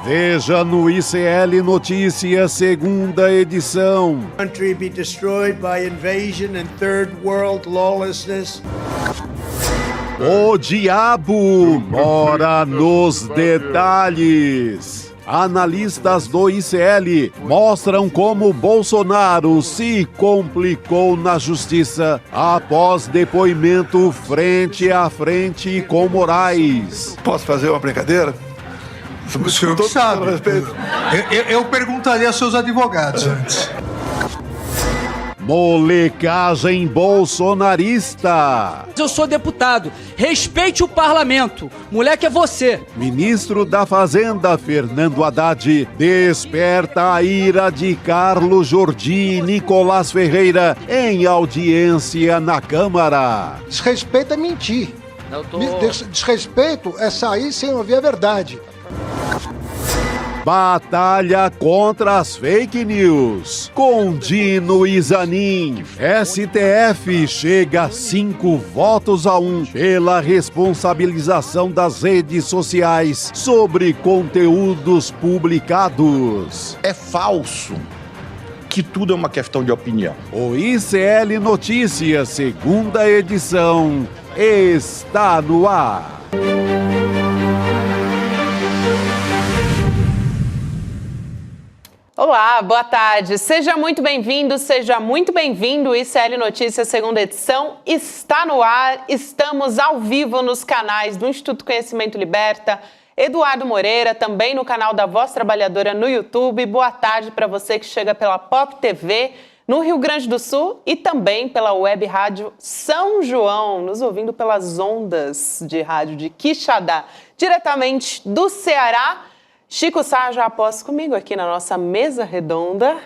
Veja no ICL Notícias, segunda edição. Country be destroyed by invasion and third world lawlessness. O diabo mora nos detalhes. Analistas do ICL mostram como Bolsonaro se complicou na justiça após depoimento frente a frente com Moraes. Posso fazer uma brincadeira? O senhor que sabe. Eu perguntaria aos seus advogados antes. Molecagem bolsonarista. Eu sou deputado. Respeite o parlamento. Moleque é você. Ministro da Fazenda, Fernando Haddad, desperta a ira de Carlos Jordi e Nicolás Ferreira em audiência na Câmara. Desrespeito é mentir. Desrespeito é sair sem ouvir a verdade. Batalha contra as fake news. Com Dino e Zanin. STF chega a 5 votos a 1 pela responsabilização das redes sociais sobre conteúdos publicados. É falso que tudo é uma questão de opinião. O ICL Notícias, segunda edição, está no ar. Olá, boa tarde. Seja muito bem-vindo, seja muito bem-vindo. O ICL Notícias, segunda edição, está no ar. Estamos ao vivo nos canais do Instituto Conhecimento Liberta, Eduardo Moreira, também no canal da Voz Trabalhadora no YouTube. Boa tarde para você que chega pela Pop TV no Rio Grande do Sul e também pela Web Rádio São João, nos ouvindo pelas ondas de rádio de Quixadá, diretamente do Ceará. Chico Sá já aposta comigo aqui na nossa mesa redonda.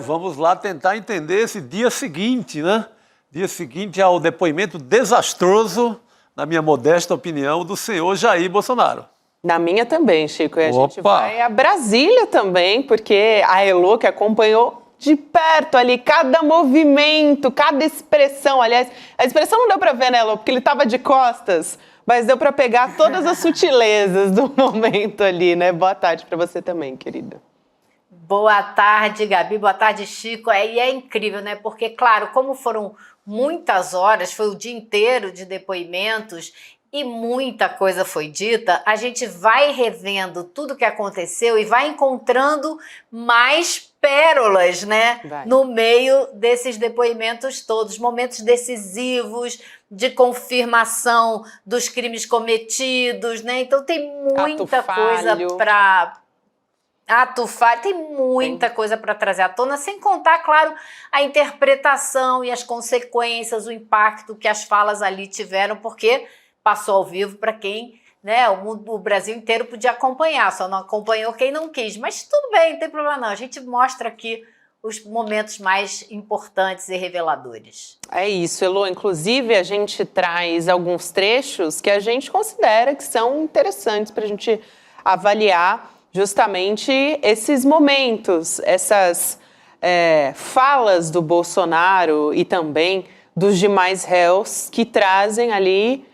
Vamos lá tentar entender esse dia seguinte, né? Dia seguinte ao depoimento desastroso, na minha modesta opinião, do senhor Jair Bolsonaro. Na minha também, Chico. E a gente vai a Brasília também, porque a Elô, que acompanhou de perto ali cada movimento, cada expressão. Aliás, a expressão não deu para ver, né, Elô? Porque ele estava de costas. Mas deu para pegar todas as sutilezas do momento ali, né? Boa tarde para você também, querida. Boa tarde, Gabi. Boa tarde, Chico. E é incrível, né? Porque, claro, como foram muitas horas, foi o dia inteiro de depoimentos e muita coisa foi dita, a gente vai revendo tudo que aconteceu e vai encontrando mais pérolas, né? No meio desses depoimentos todos, momentos decisivos de confirmação dos crimes cometidos, né? Então tem muita coisa para ato falho, tem muita coisa para trazer à tona, sem contar, claro, a interpretação e as consequências, o impacto que as falas ali tiveram, porque passou ao vivo para quem, né, o Brasil inteiro podia acompanhar, só não acompanhou quem não quis. Mas tudo bem, não tem problema não, a gente mostra aqui os momentos mais importantes e reveladores. É isso, Elô. Inclusive, a gente traz alguns trechos que a gente considera que são interessantes para a gente avaliar justamente esses momentos, essas falas do Bolsonaro e também dos demais réus que trazem ali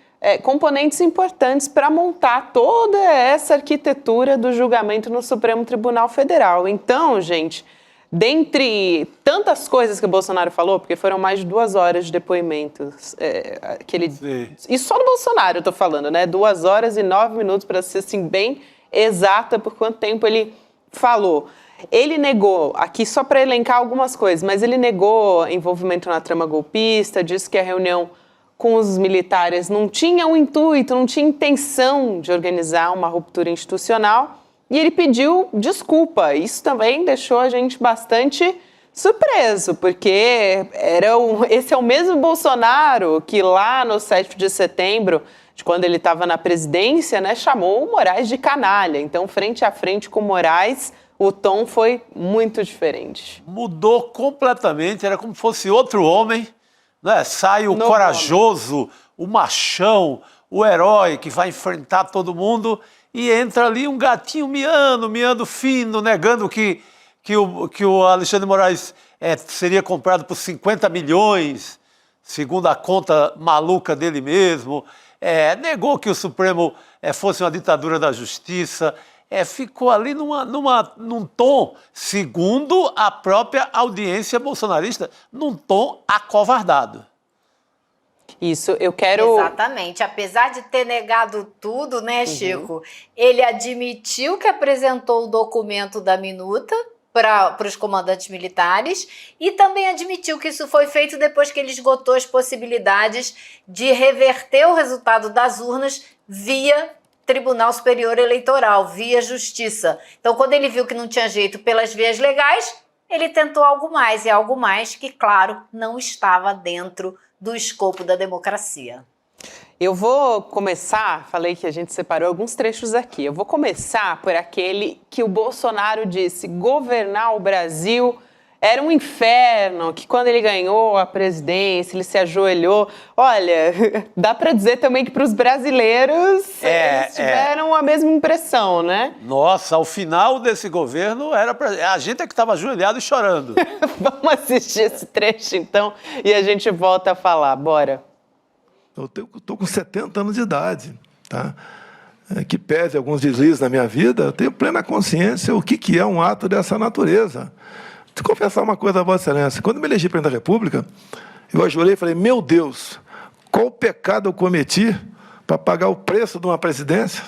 componentes importantes para montar toda essa arquitetura do julgamento no Supremo Tribunal Federal. Então, gente, dentre tantas coisas que o Bolsonaro falou, porque foram mais de 2 horas de depoimentos, e só do Bolsonaro eu tô falando, né? 2 horas e 9 minutos, para ser assim, bem exata por quanto tempo ele falou. Ele negou, aqui só para elencar algumas coisas, mas ele negou envolvimento na trama golpista, disse que a reunião com os militares não tinha o intuito, não tinha intenção de organizar uma ruptura institucional, e ele pediu desculpa. Isso também deixou a gente bastante surpreso, porque esse é o mesmo Bolsonaro que lá no 7 de setembro, de quando ele estava na presidência, né, chamou o Moraes de canalha. Então, frente a frente com o Moraes, o tom foi muito diferente. Mudou completamente, era como se fosse outro homem, né? Sai o corajoso, o machão, o herói que vai enfrentar todo mundo, e entra ali um gatinho miando fino, negando que o Alexandre de Moraes seria comprado por 50 milhões, segundo a conta maluca dele mesmo. Negou que o Supremo fosse uma ditadura da justiça. ficou ali num tom, segundo a própria audiência bolsonarista, num tom acovardado. Isso, eu quero... Exatamente. Apesar de ter negado tudo, né, Chico? Ele admitiu que apresentou o documento da minuta para os comandantes militares e também admitiu que isso foi feito depois que ele esgotou as possibilidades de reverter o resultado das urnas via Tribunal Superior Eleitoral, via Justiça. Então, quando ele viu que não tinha jeito pelas vias legais, ele tentou algo mais, e algo mais que, claro, não estava dentro do escopo da democracia. Eu vou começar, falei que a gente separou alguns trechos aqui, eu vou começar por aquele que o Bolsonaro disse: governar o Brasil era um inferno, que quando ele ganhou a presidência, ele se ajoelhou. Olha, dá para dizer também que para os brasileiros eles tiveram a mesma impressão, né? Nossa, ao final desse governo, a gente é que estava ajoelhado e chorando. Vamos assistir esse trecho, então, e a gente volta a falar. Bora. Eu estou com 70 anos de idade, tá? Que pese alguns deslizes na minha vida, eu tenho plena consciência o que é um ato dessa natureza. Vou confessar uma coisa a Vossa Excelência. Quando me elegi presidente da República, eu ajoelhei e falei: meu Deus, qual pecado eu cometi para pagar o preço de uma presidência?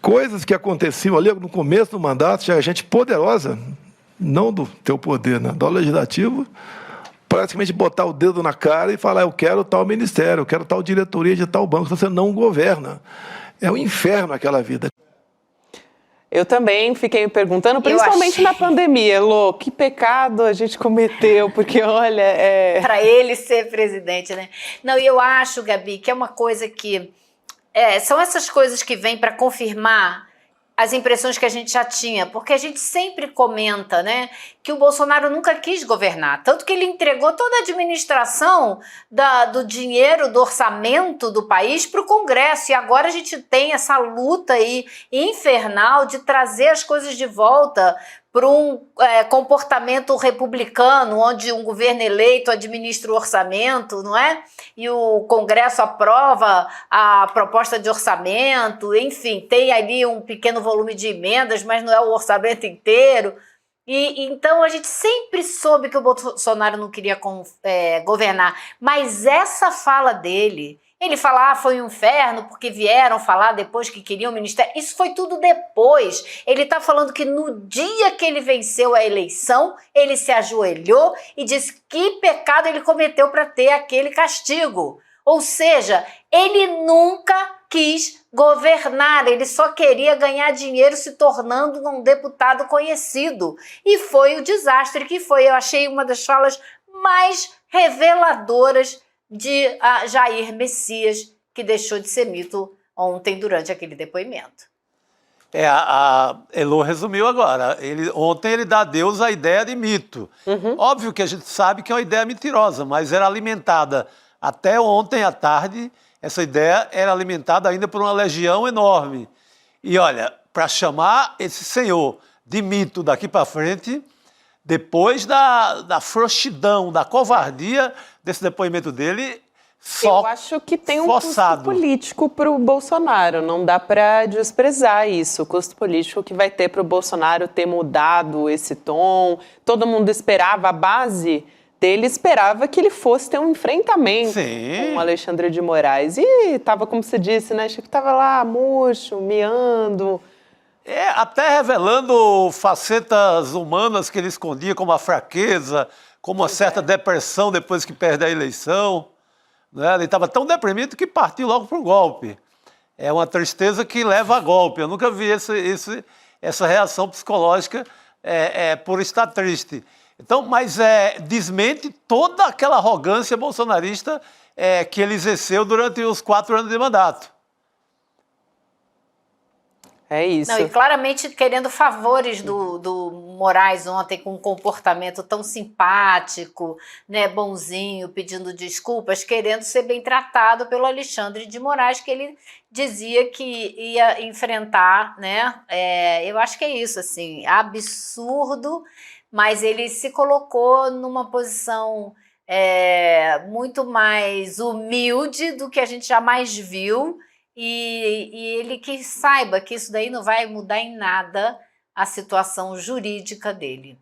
Coisas que aconteciam ali no começo do mandato, tinha gente poderosa, não do teu poder, né, do legislativo, praticamente botar o dedo na cara e falar: eu quero tal ministério, eu quero tal diretoria de tal banco. Você não governa. É um inferno aquela vida. Eu também fiquei me perguntando, principalmente na pandemia, Lô, que pecado a gente cometeu, porque olha... Para ele ser presidente, né? Não, e eu acho, Gabi, que é uma coisa que... são essas coisas que vêm para confirmar as impressões que a gente já tinha, porque a gente sempre comenta, né, que o Bolsonaro nunca quis governar, tanto que ele entregou toda a administração do dinheiro, do orçamento do país para o Congresso, e agora a gente tem essa luta aí infernal de trazer as coisas de volta para um comportamento republicano, onde um governo eleito administra o orçamento, não é? E o Congresso aprova a proposta de orçamento, enfim, tem ali um pequeno volume de emendas, mas não é o orçamento inteiro. E então a gente sempre soube que o Bolsonaro não queria governar, mas essa fala dele... Ele fala: foi um inferno porque vieram falar depois que queriam o ministério. Isso foi tudo depois. Ele está falando que no dia que ele venceu a eleição, ele se ajoelhou e disse que pecado ele cometeu para ter aquele castigo. Ou seja, ele nunca quis governar, ele só queria ganhar dinheiro se tornando um deputado conhecido. E foi o desastre que foi. Eu achei uma das falas mais reveladoras de Jair Messias, que deixou de ser mito ontem durante aquele depoimento. A Elô resumiu agora. Ontem ele dá adeus à ideia de mito. Óbvio que a gente sabe que é uma ideia mentirosa, mas era alimentada até ontem à tarde, essa ideia era alimentada ainda por uma legião enorme. E olha, para chamar esse senhor de mito daqui para frente, depois da frouxidão, da covardia desse depoimento dele, eu acho que tem um custo político para o Bolsonaro, não dá para desprezar isso, o custo político que vai ter para o Bolsonaro ter mudado esse tom. Todo mundo esperava, a base dele esperava que ele fosse ter um enfrentamento com o Alexandre de Moraes. E estava, como você disse, né, Chico, estava lá murcho, miando... até revelando facetas humanas que ele escondia, como a fraqueza, como uma certa depressão depois que perde a eleição. Né? Ele estava tão deprimido que partiu logo para o golpe. É uma tristeza que leva a golpe. Eu nunca vi essa reação psicológica por estar triste. Então, mas desmente toda aquela arrogância bolsonarista que ele exerceu durante os 4 anos de mandato. É isso. Não, e claramente querendo favores do Moraes ontem, com um comportamento tão simpático, né, bonzinho, pedindo desculpas, querendo ser bem tratado pelo Alexandre de Moraes, que ele dizia que ia enfrentar, né? Eu acho que é isso, assim, absurdo, mas ele se colocou numa posição muito mais humilde do que a gente jamais viu. e ele que saiba que isso daí não vai mudar em nada a situação jurídica dele.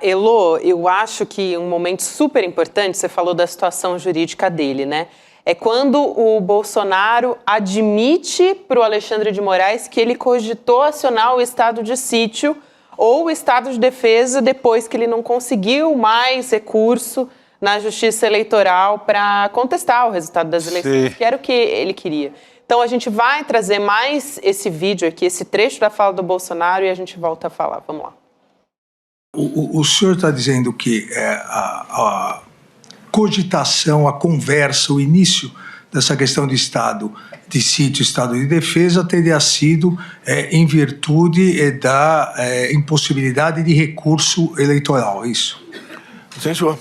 Elô, eu acho que um momento super importante, você falou da situação jurídica dele, né? É quando o Bolsonaro admite para o Alexandre de Moraes que ele cogitou acionar o estado de sítio ou o estado de defesa depois que ele não conseguiu mais recurso na Justiça Eleitoral para contestar o resultado das eleições, que era o que ele queria. Então a gente vai trazer mais esse vídeo aqui, esse trecho da fala do Bolsonaro, e a gente volta a falar. Vamos lá. O senhor está dizendo que a cogitação, a conversa, o início dessa questão de estado de sítio, estado de defesa, teria sido em virtude da impossibilidade de recurso eleitoral, é isso? Sim, senhor.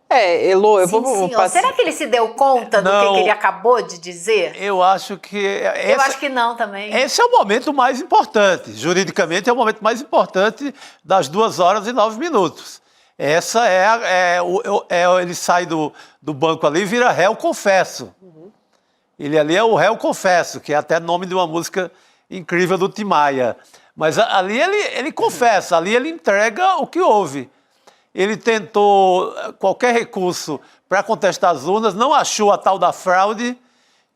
Elô, eu Sim, vou senhor. Será que ele se deu conta do que ele acabou de dizer? Eu acho que... Eu acho que não também. Esse é o momento mais importante. Juridicamente é o momento mais importante das 2h09. Essa ele sai do banco ali e vira réu confesso. Ele ali é o réu confesso, que é até nome de uma música incrível do Tim Maia. Mas ali ele confessa, ali ele entrega o que houve. Ele tentou qualquer recurso para contestar as urnas, não achou a tal da fraude,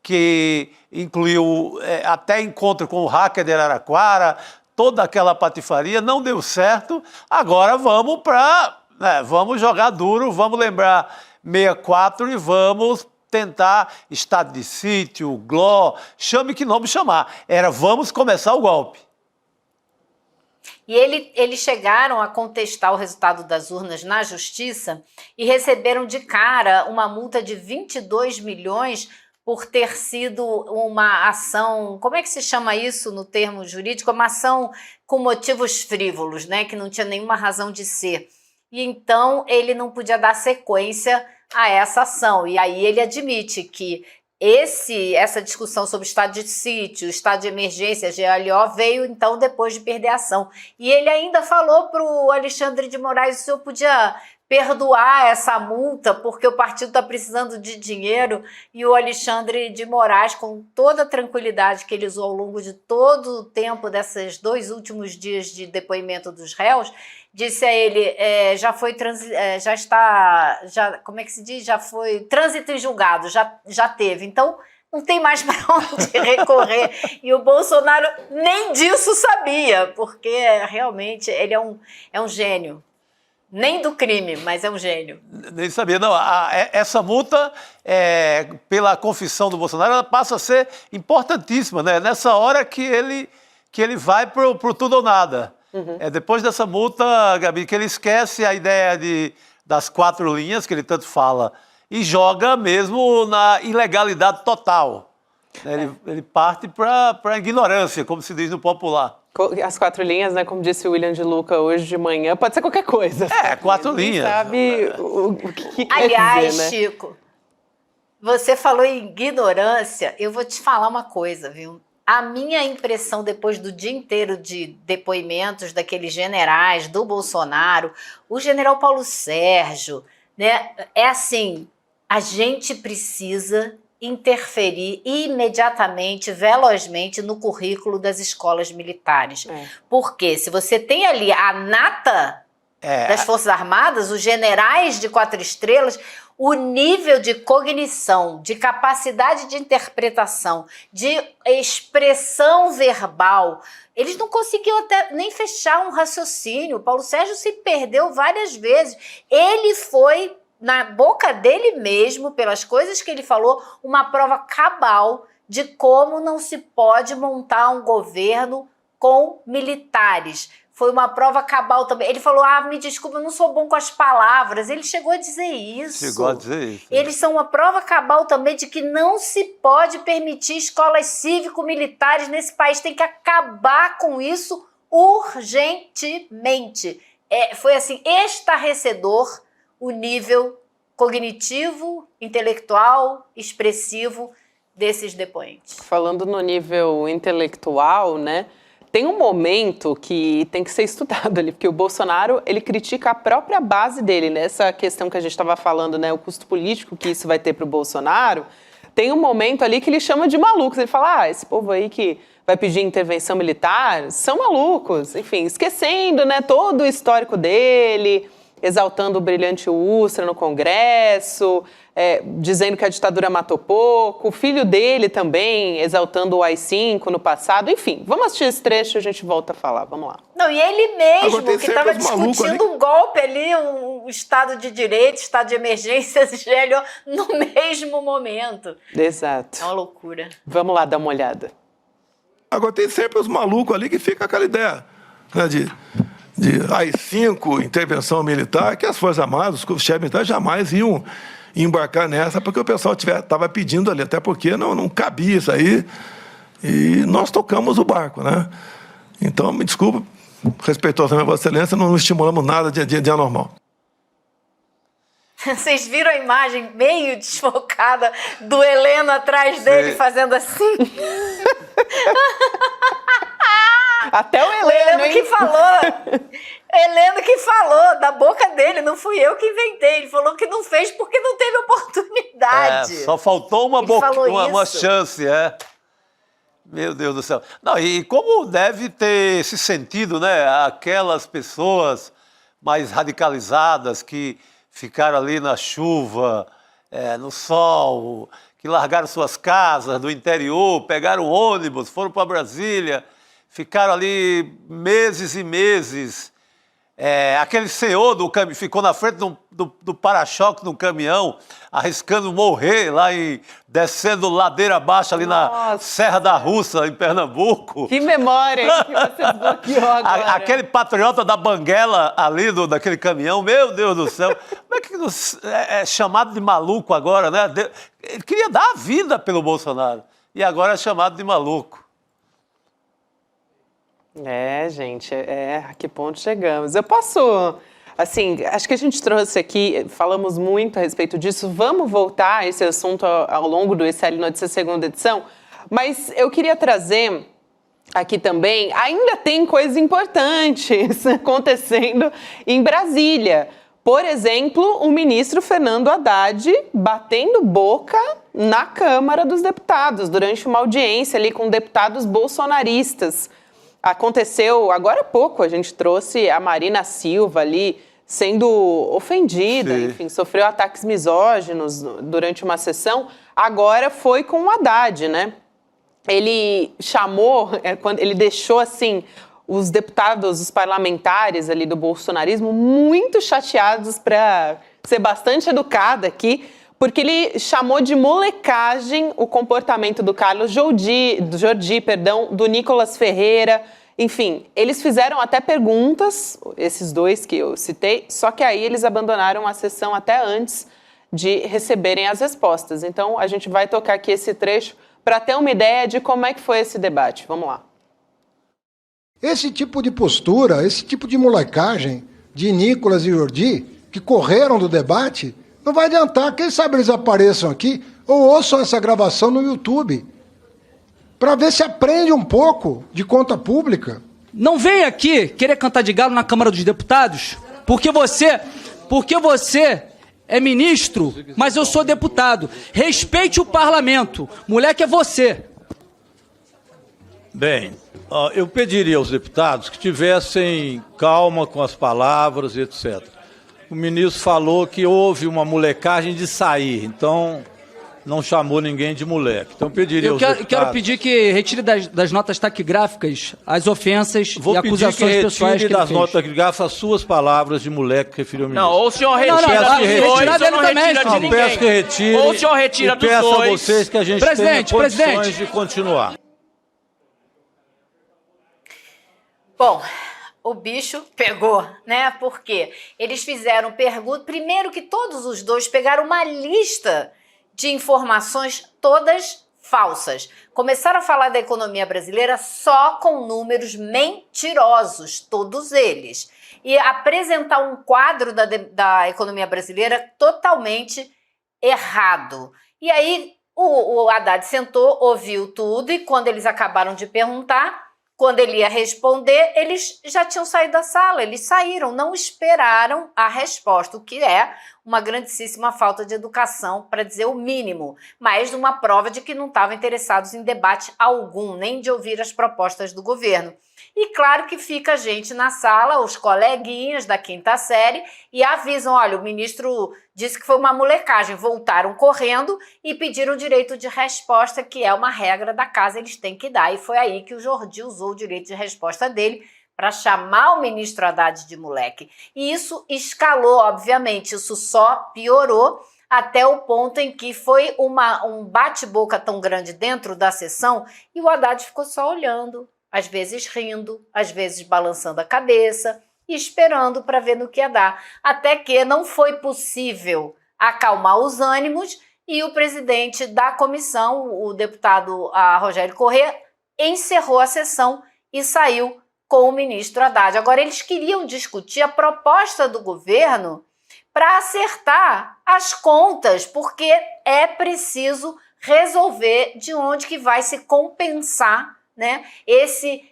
que incluiu até encontro com o hacker de Araraquara, toda aquela patifaria, não deu certo. Agora vamos jogar duro, vamos lembrar 64 e vamos tentar estado de sítio, GLO, chame que nome chamar. Vamos começar o golpe. E eles chegaram a contestar o resultado das urnas na justiça e receberam de cara uma multa de 22 milhões por ter sido uma ação, como é que se chama isso no termo jurídico? Uma ação com motivos frívolos, né? Que não tinha nenhuma razão de ser. E então ele não podia dar sequência a essa ação. E aí ele admite que essa discussão sobre estado de sítio, estado de emergência, GLO, veio então depois de perder a ação. E ele ainda falou para o Alexandre de Moraes: o senhor podia perdoar essa multa porque o partido está precisando de dinheiro. E o Alexandre de Moraes, com toda a tranquilidade que ele usou ao longo de todo o tempo desses 2 últimos dias de depoimento dos réus, disse a ele, como é que se diz? Já foi trânsito em julgado, já teve. Então, não tem mais para onde recorrer. E o Bolsonaro nem disso sabia, porque realmente ele é um gênio. Nem do crime, mas é um gênio. Nem sabia. Não, essa multa, pela confissão do Bolsonaro, ela passa a ser importantíssima, né? Nessa hora que ele vai pro tudo ou nada. Depois dessa multa, Gabi, que ele esquece a ideia das 4 linhas, que ele tanto fala, e joga mesmo na ilegalidade total. Ele parte para a ignorância, como se diz no popular. As 4 linhas, né? Como disse o William de Luca hoje de manhã, pode ser qualquer coisa. 4 linhas. Sabe o que quer Aliás, dizer, né? Chico, você falou em ignorância, eu vou te falar uma coisa, viu? A minha impressão depois do dia inteiro de depoimentos daqueles generais, do Bolsonaro, o general Paulo Sérgio, né? É assim, a gente precisa interferir imediatamente, velozmente, no currículo das escolas militares. Porque se você tem ali a nata das Forças Armadas, os generais de 4 estrelas, o nível de cognição, de capacidade de interpretação, de expressão verbal, eles não conseguiam até nem fechar um raciocínio. O Paulo Sérgio se perdeu várias vezes. Ele foi, na boca dele mesmo, pelas coisas que ele falou, uma prova cabal de como não se pode montar um governo com militares. Foi uma prova cabal também. Ele falou, me desculpa, eu não sou bom com as palavras. Ele chegou a dizer isso. Chegou a dizer isso. Eles são uma prova cabal também de que não se pode permitir escolas cívico-militares nesse país. Tem que acabar com isso urgentemente. Foi assim, estarrecedor o nível cognitivo, intelectual, expressivo desses depoentes. Falando no nível intelectual, né? Tem um momento que tem que ser estudado ali, porque o Bolsonaro, ele critica a própria base dele, né? Essa questão que a gente estava falando, né? O custo político que isso vai ter para o Bolsonaro. tem um momento ali que ele chama de malucos. Ele fala, esse povo aí que vai pedir intervenção militar são malucos. Enfim, esquecendo, né, todo o histórico dele, exaltando o brilhante Ustra no Congresso, dizendo que a ditadura matou pouco, o filho dele também exaltando o AI-5 no passado. Enfim, vamos assistir esse trecho e a gente volta a falar. Vamos lá. Não, e ele mesmo, que estava discutindo um golpe ali, um Estado de Direito, Estado de Emergência, GLO, no mesmo momento. Exato. É uma loucura. Vamos lá dar uma olhada. Agora tem sempre os malucos ali que ficam aquela ideia, né, de AI-5, intervenção militar, que as Forças Armadas, os chefes militares jamais iam embarcar nessa, porque o pessoal estava pedindo ali, até porque não cabia isso aí, e nós tocamos o barco, né? Então, me desculpa, respeitosamente, Vossa Excelência, não estimulamos nada de anormal. Vocês viram a imagem meio desfocada do Heleno atrás dele fazendo assim? Até o Heleno, que falou. Heleno que falou, da boca dele, não fui eu que inventei. Ele falou que não fez porque não teve oportunidade. Só faltou uma chance, Meu Deus do céu. Não, e como deve ter se sentido, né, aquelas pessoas mais radicalizadas que ficaram ali na chuva, no sol, que largaram suas casas do interior, pegaram ônibus, foram para Brasília, ficaram ali meses e meses. Aquele senhor do caminhão ficou na frente do para-choque do caminhão, arriscando morrer lá descendo ladeira abaixo ali na Serra da Russa, em Pernambuco. Que memória que você desbloqueou agora. Aquele patriota da Banguela ali, daquele caminhão, meu Deus do céu. Como é que é chamado de maluco agora, né? Ele queria dar a vida pelo Bolsonaro e agora é chamado de maluco. Gente, a que ponto chegamos? Eu posso, assim, acho que a gente trouxe aqui, falamos muito a respeito disso, vamos voltar a esse assunto ao longo do ECL Notícias segunda edição, mas eu queria trazer aqui também, ainda tem coisas importantes acontecendo em Brasília. Por exemplo, o ministro Fernando Haddad batendo boca na Câmara dos Deputados, durante uma audiência ali com deputados bolsonaristas. Aconteceu agora há pouco, a gente trouxe a Marina Silva ali sendo ofendida, enfim, sofreu ataques misóginos durante uma sessão. Agora foi com o Haddad, né? Ele chamou, quando ele deixou assim os deputados, os parlamentares ali do bolsonarismo muito chateados, para ser bastante educada aqui, porque ele chamou de molecagem o comportamento do Carlos Jordi, do Nicolas Ferreira. Enfim, eles fizeram até perguntas, esses dois que eu citei, só que aí eles abandonaram a sessão até antes de receberem as respostas. Então, a gente vai tocar aqui esse trecho para ter uma ideia de como é que foi esse debate. Vamos lá. Esse tipo de postura, esse tipo de molecagem de Nicolas e Jordi, que correram do debate, não vai adiantar. Quem sabe eles apareçam aqui ou ouçam essa gravação no YouTube, para ver se aprende um pouco de conta pública. Não vem aqui querer cantar de galo na Câmara dos Deputados, porque você é ministro, mas eu sou deputado. Respeite o parlamento. Moleque é você. Bem, eu pediria aos deputados que tivessem calma com as palavras e etc. O ministro falou que houve uma molecagem de sair, então não chamou ninguém de moleque. Então pediria aos deputados... Quero pedir que retire das notas taquigráficas as ofensas e acusações pessoais que ele fez. das notas taquigráficas as suas palavras de moleque que referiu ao ministro. Não, ou o senhor retira dos dois, ou não retira de ninguém. Peço que retire. Ou o senhor retira dos dois. Peço a vocês que a gente tenha condições de continuar. Bom, o bicho pegou, né? Porque eles fizeram pergunta. Primeiro que todos os dois pegaram uma lista de informações todas falsas. Começaram a falar da economia brasileira só com números mentirosos, todos eles. E apresentar um quadro da economia brasileira totalmente errado. E aí o Haddad sentou, ouviu tudo e quando eles acabaram de perguntar, Quando ele ia responder, eles já tinham saído da sala, eles saíram, não esperaram a resposta, o que é uma grandíssima falta de educação, para dizer o mínimo, mas uma prova de que não estavam interessados em debate algum, nem de ouvir as propostas do governo. E claro que fica a gente na sala, os coleguinhas da quinta série, e avisam, olha, o ministro disse que foi uma molecagem, voltaram correndo e pediram o direito de resposta, que é uma regra da casa, eles têm que dar. E foi aí que o Jordi usou o direito de resposta dele para chamar o ministro Haddad de moleque. E isso escalou, obviamente, isso só piorou até o ponto em que foi um bate-boca tão grande dentro da sessão e o Haddad ficou só olhando, às vezes rindo, às vezes balançando a cabeça e esperando para ver no que ia dar. Até que não foi possível acalmar os ânimos e o presidente da comissão, o deputado Rogério Corrêa, encerrou a sessão e saiu com o ministro Haddad. Agora, eles queriam discutir a proposta do governo para acertar as contas, porque é preciso resolver de onde que vai se compensar, né, esse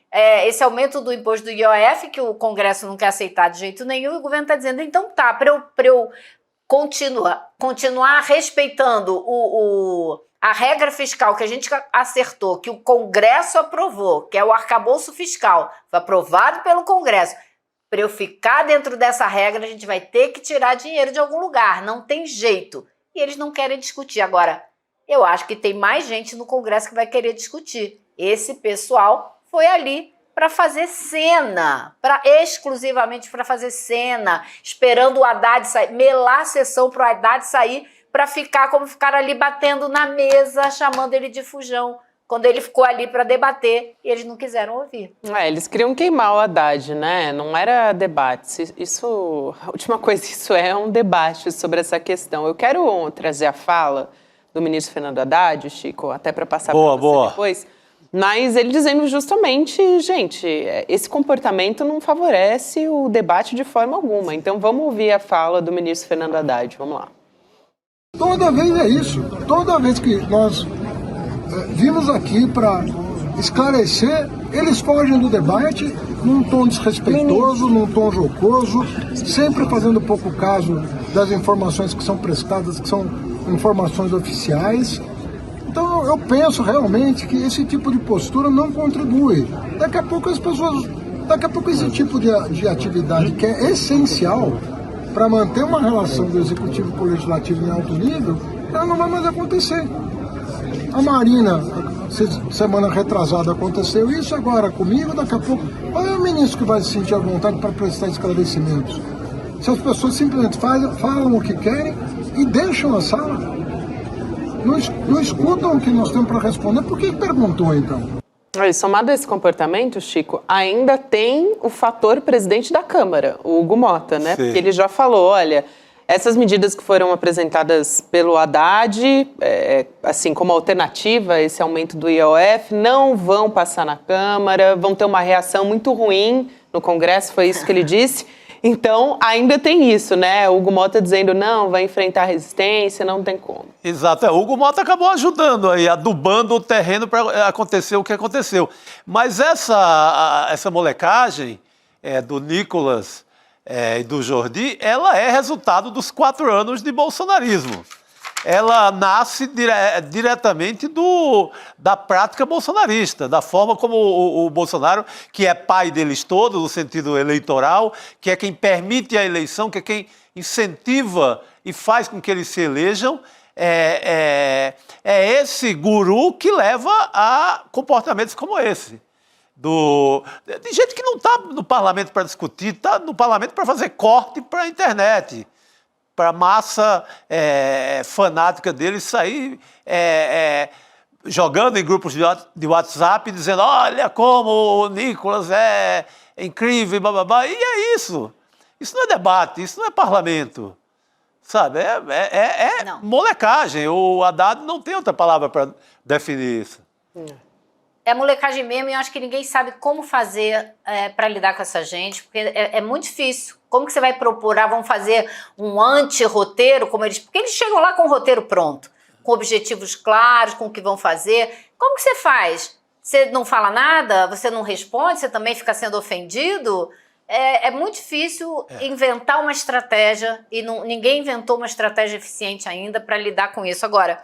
aumento do imposto do IOF, que o Congresso não quer aceitar de jeito nenhum, e o governo está dizendo, então tá, para eu continuar respeitando a regra fiscal que a gente acertou, que o Congresso aprovou, que é o arcabouço fiscal, foi aprovado pelo Congresso, para eu ficar dentro dessa regra, a gente vai ter que tirar dinheiro de algum lugar, não tem jeito. E eles não querem discutir. Agora, eu acho que tem mais gente no Congresso que vai querer discutir. Esse pessoal foi ali para fazer cena, exclusivamente para fazer cena, esperando o Haddad sair, melar a sessão para o Haddad sair, para ficar como ficaram ali batendo na mesa, chamando ele de fujão, quando ele ficou ali para debater e eles não quiseram ouvir. Eles queriam queimar o Haddad, né? Não era debate. A última coisa, isso é um debate sobre essa questão. Eu quero trazer a fala do ministro Fernando Haddad, Chico, até para passar para você depois. Mas ele dizendo justamente, gente, esse comportamento não favorece o debate de forma alguma. Então vamos ouvir a fala do ministro Fernando Haddad. Vamos lá. Toda vez é isso. Toda vez que nós vimos aqui para esclarecer, eles fogem do debate num tom desrespeitoso, num tom jocoso, sempre fazendo pouco caso das informações que são prestadas, que são informações oficiais. Então eu penso realmente que esse tipo de postura não contribui. Daqui a pouco esse tipo de atividade que é essencial para manter uma relação do executivo com o legislativo em alto nível, ela não vai mais acontecer. A Marina, semana retrasada aconteceu isso, agora comigo, daqui a pouco, olha o ministro que vai se sentir à vontade para prestar esclarecimentos. Se as pessoas simplesmente falam o que querem e deixam a sala, não escutam o que nós temos para responder, por que perguntou então? Somado a esse comportamento, Chico, ainda tem o fator presidente da Câmara, o Hugo Mota, né? Sim. Porque ele já falou, olha, essas medidas que foram apresentadas pelo Haddad, assim como alternativa a esse aumento do IOF, não vão passar na Câmara, vão ter uma reação muito ruim no Congresso, foi isso que ele disse. Então, ainda tem isso, né? O Hugo Mota dizendo, não, vai enfrentar resistência, não tem como. Exato. O Hugo Mota acabou ajudando aí, adubando o terreno para acontecer o que aconteceu. Mas essa molecagem do Nicolas e do Jordi, ela é resultado dos 4 anos de bolsonarismo. Ela nasce diretamente da prática bolsonarista, da forma como o Bolsonaro, que é pai deles todos, no sentido eleitoral, que é quem permite a eleição, que é quem incentiva e faz com que eles se elejam, é esse guru que leva a comportamentos como esse. De gente que não está no parlamento para discutir, está no parlamento para fazer corte para a internet, para a massa fanática deles sair jogando em grupos de WhatsApp, dizendo, olha como o Nicolas é incrível, bababá. E é isso. Isso não é debate, isso não é parlamento. Sabe? É molecagem. O Haddad não tem outra palavra para definir isso. É molecagem mesmo e eu acho que ninguém sabe como fazer para lidar com essa gente, porque é muito difícil. Como que você vai propor, vão fazer um anti-roteiro, porque eles chegam lá com o roteiro pronto, com objetivos claros, com o que vão fazer. Como que você faz? Você não fala nada, você não responde, você também fica sendo ofendido. É muito difícil inventar uma estratégia, e ninguém inventou uma estratégia eficiente ainda para lidar com isso. Agora,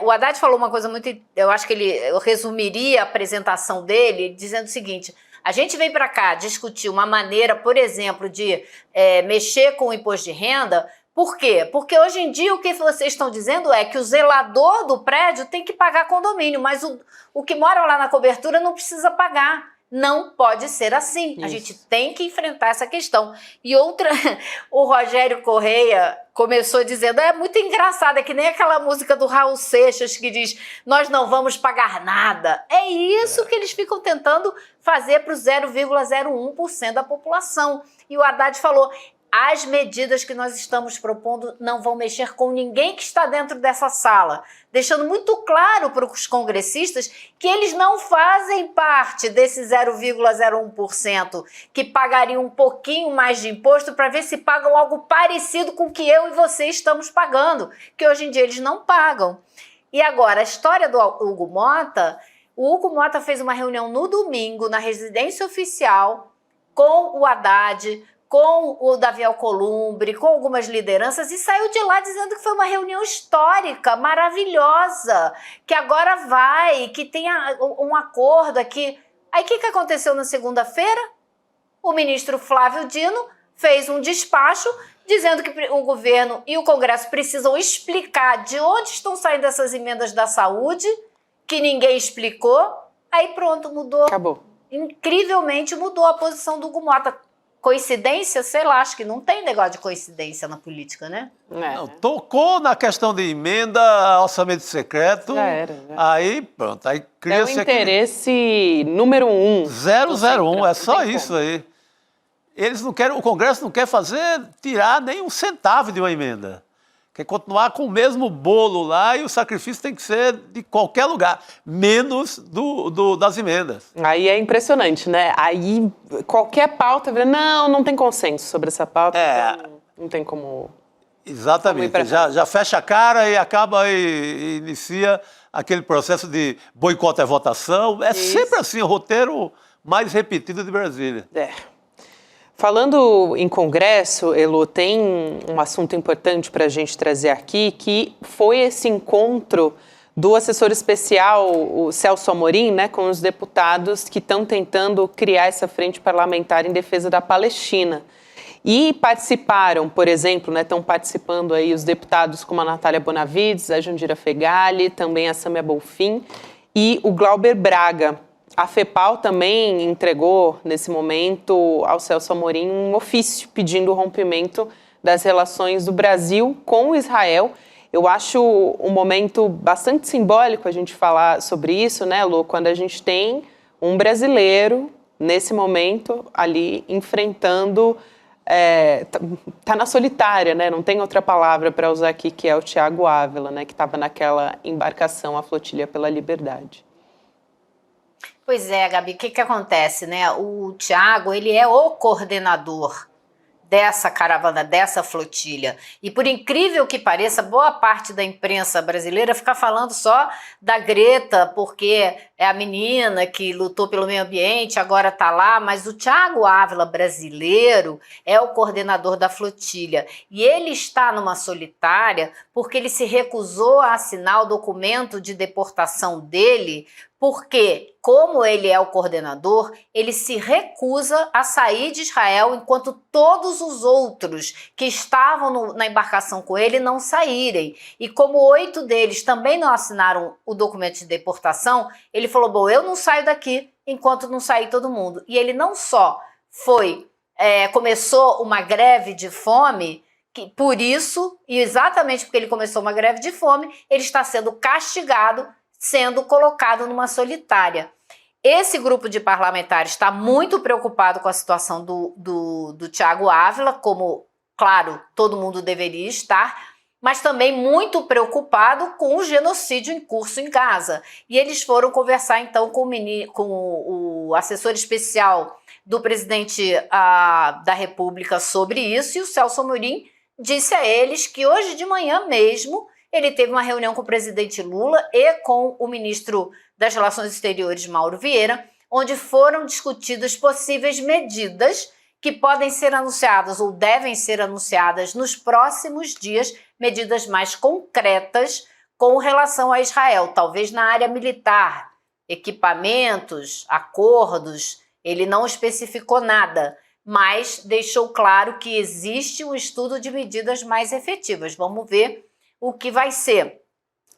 o Haddad falou uma coisa muito... Eu acho que eu resumiria a apresentação dele dizendo o seguinte: a gente vem para cá discutir uma maneira, por exemplo, de mexer com o imposto de renda. Por quê? Porque hoje em dia o que vocês estão dizendo é que o zelador do prédio tem que pagar condomínio, mas o que mora lá na cobertura não precisa pagar. Não pode ser assim. Isso. A gente tem que enfrentar essa questão. E outra, o Rogério Correia começou dizendo, é muito engraçado, é que nem aquela música do Raul Seixas que diz, nós não vamos pagar nada. É isso que eles ficam tentando fazer para o 0,01% da população. E o Haddad falou, as medidas que nós estamos propondo não vão mexer com ninguém que está dentro dessa sala, deixando muito claro para os congressistas que eles não fazem parte desse 0,01%, que pagariam um pouquinho mais de imposto para ver se pagam algo parecido com o que eu e você estamos pagando, que hoje em dia eles não pagam. E agora, a história do Hugo Mota, o Hugo Mota fez uma reunião no domingo, na residência oficial, com o Haddad, com o Davi Alcolumbre, com algumas lideranças, e saiu de lá dizendo que foi uma reunião histórica, maravilhosa, que agora vai, que tem um acordo aqui. Aí o que aconteceu na segunda-feira? O ministro Flávio Dino fez um despacho dizendo que o governo e o Congresso precisam explicar de onde estão saindo essas emendas da saúde, que ninguém explicou. Aí pronto, mudou. Acabou. Incrivelmente mudou a posição do Hugo Mota. Coincidência? Sei lá, acho que não tem negócio de coincidência na política, né? Não, tocou na questão de emenda, orçamento secreto. Já era. Aí, pronto. Aí é o interesse número 1. 001, é só isso aí. Eles não querem, o Congresso não quer tirar nem um centavo de uma emenda. Quer continuar com o mesmo bolo lá e o sacrifício tem que ser de qualquer lugar, menos das emendas. Aí é impressionante, né? Aí qualquer pauta, não tem consenso sobre essa pauta, então não tem como... Exatamente, já fecha a cara e acaba e inicia aquele processo de boicote à votação. É sempre assim, o roteiro mais repetido de Brasília. Falando em Congresso, Elo, tem um assunto importante para a gente trazer aqui, que foi esse encontro do assessor especial, o Celso Amorim, né, com os deputados que estão tentando criar essa frente parlamentar em defesa da Palestina. E participaram, por exemplo, estão participando aí os deputados como a Natália Bonavides, a Jandira Fegali, também a Sâmia Bonfim e o Glauber Braga. A FEPAL também entregou, nesse momento, ao Celso Amorim um ofício pedindo o rompimento das relações do Brasil com Israel. Eu acho um momento bastante simbólico a gente falar sobre isso, né, Lu? Quando a gente tem um brasileiro, nesse momento, ali enfrentando... tá na solitária, né? Não tem outra palavra para usar aqui, que é o Thiago Ávila, né? Que estava naquela embarcação, a Flotilha pela Liberdade. Pois é, Gabi, o que acontece, né? O Thiago, ele é o coordenador dessa caravana, dessa flotilha. E por incrível que pareça, boa parte da imprensa brasileira fica falando só da Greta, porque é a menina que lutou pelo meio ambiente, agora está lá, mas o Thiago Ávila brasileiro é o coordenador da flotilha. E ele está numa solitária porque ele se recusou a assinar o documento de deportação dele, porque, como ele é o coordenador, ele se recusa a sair de Israel enquanto todos os outros que estavam na embarcação com ele não saírem. E como 8 deles também não assinaram o documento de deportação, ele falou, bom, eu não saio daqui enquanto não sair todo mundo. E ele não só começou uma greve de fome, que por isso, e exatamente porque ele começou uma greve de fome, ele está sendo castigado, sendo colocado numa solitária. Esse grupo de parlamentares está muito preocupado com a situação do Thiago Ávila, como, claro, todo mundo deveria estar, mas também muito preocupado com o genocídio em curso em Gaza. E eles foram conversar, então, com o assessor especial do presidente da República sobre isso, e o Celso Amorim disse a eles que hoje de manhã mesmo ele teve uma reunião com o presidente Lula e com o ministro das Relações Exteriores, Mauro Vieira, onde foram discutidas possíveis medidas que podem ser anunciadas ou devem ser anunciadas nos próximos dias, medidas mais concretas com relação a Israel, talvez na área militar, equipamentos, acordos. Ele não especificou nada, mas deixou claro que existe um estudo de medidas mais efetivas. Vamos ver o que vai ser.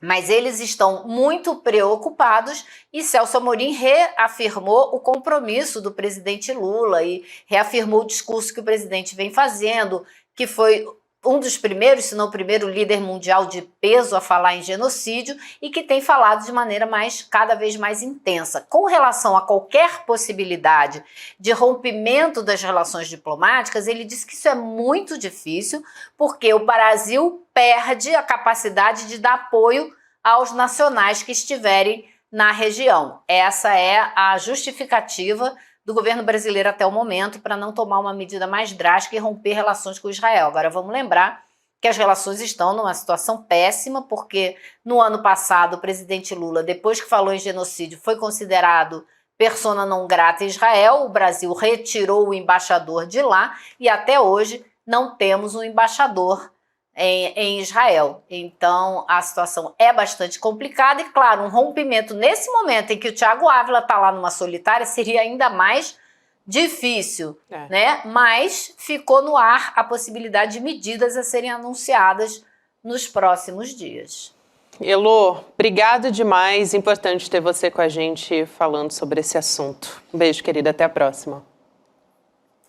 Mas eles estão muito preocupados e Celso Amorim reafirmou o compromisso do presidente Lula e reafirmou o discurso que o presidente vem fazendo, que foi um dos primeiros, se não o primeiro líder mundial de peso a falar em genocídio e que tem falado de maneira cada vez mais intensa. Com relação a qualquer possibilidade de rompimento das relações diplomáticas, ele disse que isso é muito difícil porque o Brasil perde a capacidade de dar apoio aos nacionais que estiverem na região. Essa é a justificativa do governo brasileiro até o momento para não tomar uma medida mais drástica e romper relações com Israel. Agora vamos lembrar que as relações estão numa situação péssima, porque no ano passado o presidente Lula, depois que falou em genocídio, foi considerado persona não grata em Israel, o Brasil retirou o embaixador de lá e até hoje não temos um embaixador em Israel. Então a situação é bastante complicada e, claro, um rompimento nesse momento em que o Thiago Ávila está lá numa solitária seria ainda mais difícil, né? Mas ficou no ar a possibilidade de medidas a serem anunciadas nos próximos dias. Elô, obrigada demais. Importante ter você com a gente falando sobre esse assunto. Um beijo, querida. Até a próxima.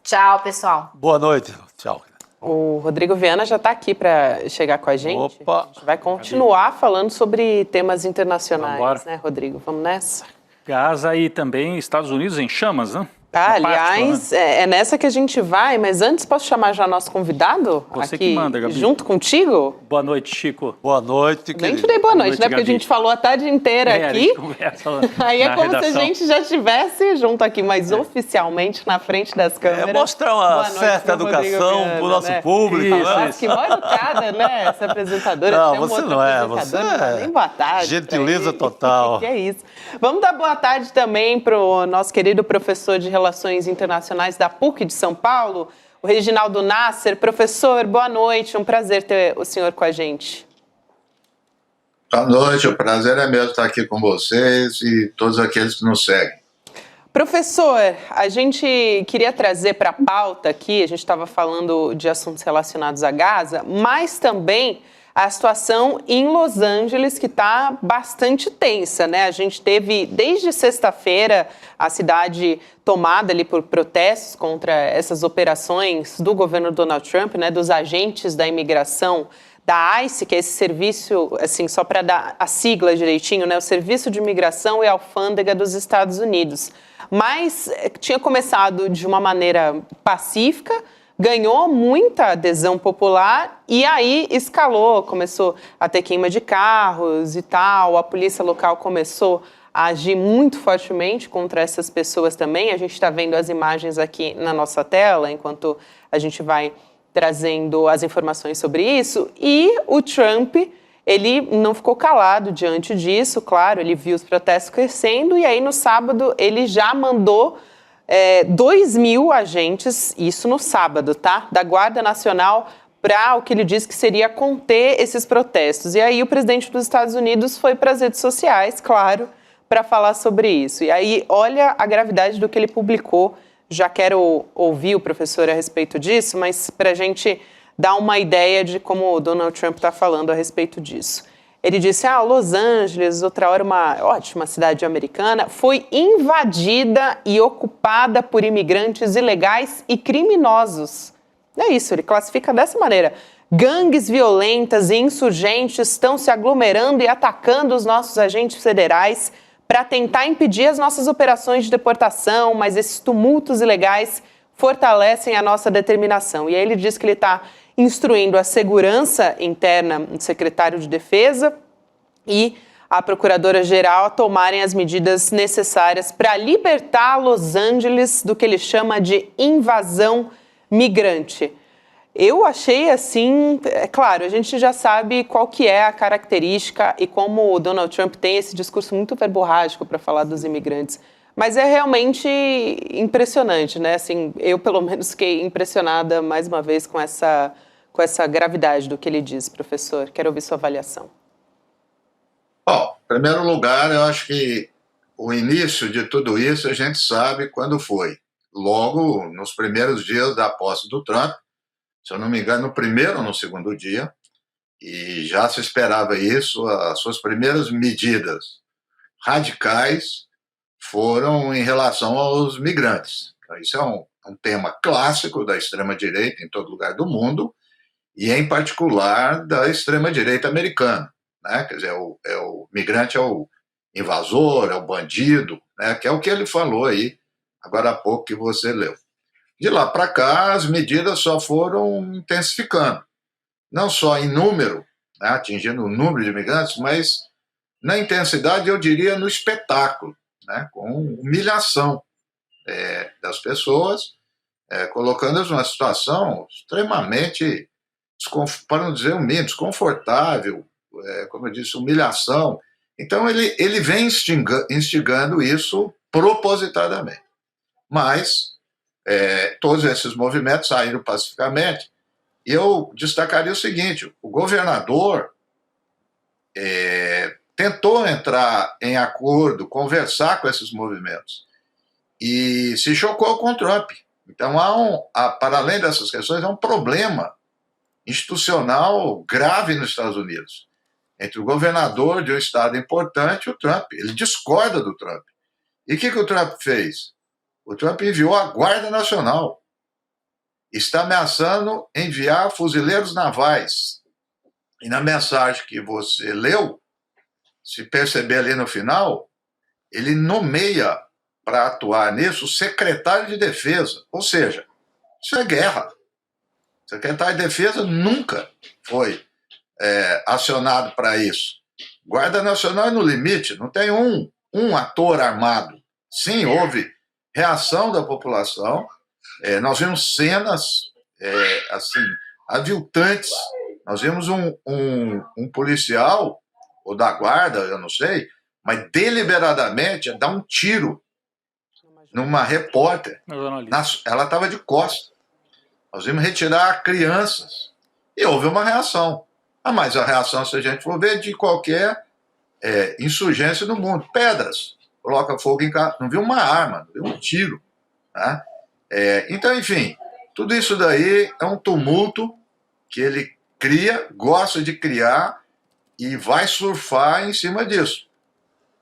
Tchau, pessoal. Boa noite. Tchau. O Rodrigo Viana já está aqui para chegar com a gente. Opa. A gente vai continuar falando sobre temas internacionais, né, Rodrigo? Vamos nessa? Gaza e também Estados Unidos em chamas, né? Aliás, é nessa que a gente vai, mas antes posso chamar já nosso convidado? Você aqui, que manda, Gabi. Junto contigo? Boa noite, Chico. Boa noite, querido. Nem te dei boa noite, né? Porque a gente falou a tarde inteira aqui. Aí é como se a gente já estivesse junto aqui, mas oficialmente na frente das câmeras. Mostrar uma certa educação para o nosso público. Nossa, que mal educada, né? Essa apresentadora. Não, você não é. Você é. Nem boa tarde. Gentileza total. Que é isso. Vamos dar boa tarde também para o nosso querido professor de Relações Internacionais da PUC de São Paulo, o Reginaldo Nasser. Professor, boa noite, um prazer ter o senhor com a gente. Boa noite, o prazer é meu estar aqui com vocês e todos aqueles que nos seguem. Professor, a gente queria trazer para a pauta aqui, a gente estava falando de assuntos relacionados a Gaza, mas também a situação em Los Angeles, que está bastante tensa, né? A gente teve, desde sexta-feira, a cidade tomada ali por protestos contra essas operações do governo Donald Trump, né? Dos agentes da imigração da ICE, que é esse serviço, assim, só para dar a sigla direitinho, né? O Serviço de Imigração e Alfândega dos Estados Unidos. Mas tinha começado de uma maneira pacífica, ganhou muita adesão popular e aí escalou, começou a ter queima de carros e tal, a polícia local começou a agir muito fortemente contra essas pessoas também. A gente está vendo as imagens aqui na nossa tela, enquanto a gente vai trazendo as informações sobre isso. E o Trump, ele não ficou calado diante disso, claro, ele viu os protestos crescendo e aí no sábado ele já mandou 2.000 agentes, isso no sábado, tá? Da Guarda Nacional para o que ele disse que seria conter esses protestos. E aí o presidente dos Estados Unidos foi para as redes sociais, claro, para falar sobre isso. E aí, olha a gravidade do que ele publicou. Já quero ouvir o professor a respeito disso, mas para a gente dar uma ideia de como o Donald Trump está falando a respeito disso. Ele disse, Los Angeles, outra hora uma ótima cidade americana, foi invadida e ocupada por imigrantes ilegais e criminosos. É isso, ele classifica dessa maneira. Gangues violentas e insurgentes estão se aglomerando e atacando os nossos agentes federais para tentar impedir as nossas operações de deportação, mas esses tumultos ilegais fortalecem a nossa determinação. E aí ele diz que ele está instruindo a segurança interna do secretário de Defesa e a procuradora-geral a tomarem as medidas necessárias para libertar Los Angeles do que ele chama de invasão migrante. Eu achei assim, é claro, a gente já sabe qual que é a característica e como o Donald Trump tem esse discurso muito verborrágico para falar dos imigrantes. Mas é realmente impressionante, né? Assim, eu, pelo menos, fiquei impressionada, mais uma vez, com essa gravidade do que ele diz, professor. Quero ouvir sua avaliação. Bom, em primeiro lugar, eu acho que o início de tudo isso a gente sabe quando foi. Logo, nos primeiros dias da posse do Trump, se eu não me engano, no primeiro ou no segundo dia, e já se esperava isso, as suas primeiras medidas radicais foram em relação aos migrantes. Então, isso é um tema clássico da extrema-direita em todo lugar do mundo, e em particular da extrema-direita americana, né? Quer dizer, o migrante é o invasor, é o bandido, né? Que é o que ele falou aí, agora há pouco que você leu. De lá para cá, as medidas só foram intensificando, não só em número, né, atingindo o número de imigrantes, mas na intensidade, eu diria, no espetáculo, né, com humilhação das pessoas, colocando-as numa situação extremamente, para não dizer o mínimo, desconfortável, como eu disse, humilhação. Então, ele vem instigando isso propositadamente. Mas todos esses movimentos saíram pacificamente. E eu destacaria o seguinte: o governador tentou entrar em acordo, conversar com esses movimentos, e se chocou com o Trump. Então, para além dessas questões, há um problema institucional grave nos Estados Unidos, entre o governador de um estado importante e o Trump. Ele discorda do Trump. E o que o Trump fez? O Trump enviou a Guarda Nacional. Está ameaçando enviar fuzileiros navais. E na mensagem que você leu, se perceber ali no final, ele nomeia para atuar nisso o secretário de Defesa. Ou seja, isso é guerra. O secretário de Defesa nunca foi acionado para isso. Guarda Nacional é no limite, não tem um ator armado. Sim, houve reação da população, nós vimos cenas assim, aviltantes. Nós vimos um policial, ou da guarda, eu não sei, mas deliberadamente dar um tiro numa repórter. Ela estava de costas. Nós vimos retirar crianças. E houve uma reação. Mas a reação, se a gente for ver, de qualquer insurgência no mundo. Pedras. Coloca fogo em casa. Não viu uma arma, não viu um tiro. Né? Então, enfim, tudo isso daí é um tumulto que ele cria, gosta de criar e vai surfar em cima disso.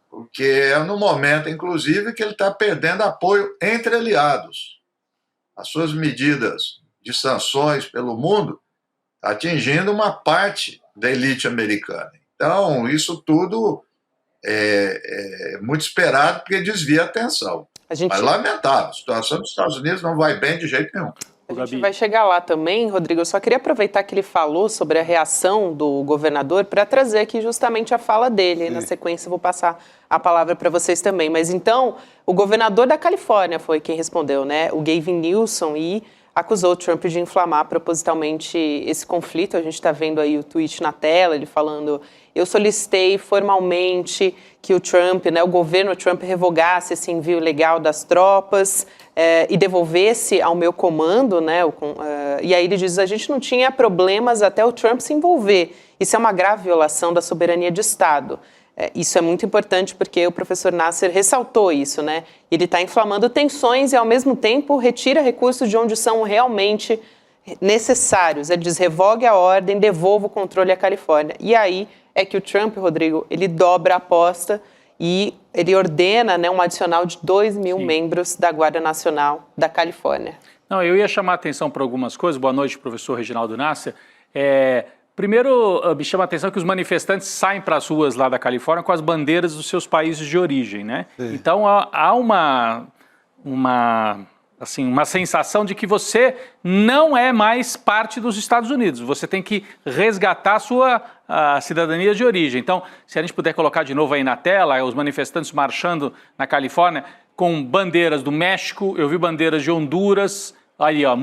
Porque é no momento, inclusive, que ele está perdendo apoio entre aliados. As suas medidas de sanções pelo mundo atingindo uma parte da elite americana. Então, isso tudo é muito esperado, porque desvia a atenção. Mas lamentável, a situação dos Estados Unidos não vai bem de jeito nenhum. A gente vai chegar lá também, Rodrigo. Eu só queria aproveitar que ele falou sobre a reação do governador para trazer aqui justamente a fala dele. Na sequência, eu vou passar a palavra para vocês também. Mas então, o governador da Califórnia foi quem respondeu, né? O Gavin Newsom, e acusou o Trump de inflamar propositalmente esse conflito. A gente está vendo aí o tweet na tela, ele falando: eu solicitei formalmente que o Trump, né, o governo Trump, revogasse esse envio ilegal das tropas e devolvesse ao meu comando, né? E aí ele diz: a gente não tinha problemas até o Trump se envolver. Isso é uma grave violação da soberania de Estado. Isso é muito importante porque o professor Nasser ressaltou isso, né? Ele está inflamando tensões e, ao mesmo tempo, retira recursos de onde são realmente necessários. Ele diz: revogue a ordem, devolva o controle à Califórnia. E aí é que o Trump, Rodrigo, ele dobra a aposta e ele ordena, né, um adicional de 2.000 membros da Guarda Nacional da Califórnia. Não, eu ia chamar a atenção para algumas coisas. Boa noite, professor Reginaldo Nasser. Primeiro, me chama a atenção que os manifestantes saem para as ruas lá da Califórnia com as bandeiras dos seus países de origem, né? Sim. Então, há uma sensação de que você não é mais parte dos Estados Unidos. Você tem que resgatar a sua cidadania de origem. Então, se a gente puder colocar de novo aí na tela, os manifestantes marchando na Califórnia com bandeiras do México, eu vi bandeiras de Honduras, Aí, ó,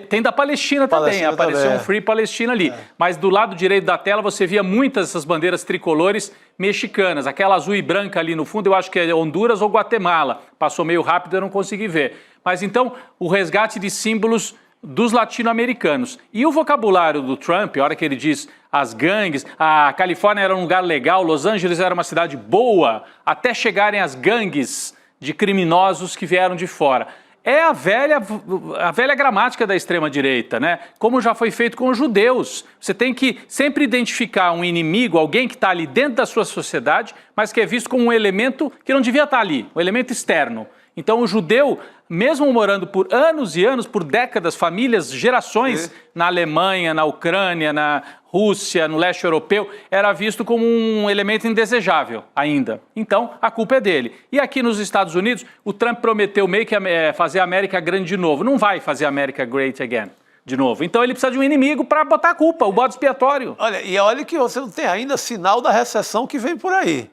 tem da Palestina também, apareceu um Free Palestina ali. Mas do lado direito da tela você via muitas dessas bandeiras tricolores mexicanas. Aquela azul e branca ali no fundo, eu acho que é Honduras ou Guatemala. Passou meio rápido, eu não consegui ver. Mas então, o resgate de símbolos dos latino-americanos. E o vocabulário do Trump, a hora que ele diz as gangues, a Califórnia era um lugar legal, Los Angeles era uma cidade boa, até chegarem as gangues de criminosos que vieram de fora. É a velha gramática da extrema-direita, né? Como já foi feito com os judeus. Você tem que sempre identificar um inimigo, alguém que está ali dentro da sua sociedade, mas que é visto como um elemento que não devia estar ali, um elemento externo. Então o judeu, mesmo morando por anos e anos, por décadas, famílias, gerações, na Alemanha, na Ucrânia, na Rússia, no leste europeu, era visto como um elemento indesejável ainda. Então, a culpa é dele. E aqui nos Estados Unidos, o Trump prometeu meio que fazer a América grande de novo. Não vai fazer a América great again de novo. Então ele precisa de um inimigo para botar a culpa, o bode expiatório. Olha que você não tem ainda sinal da recessão que vem por aí.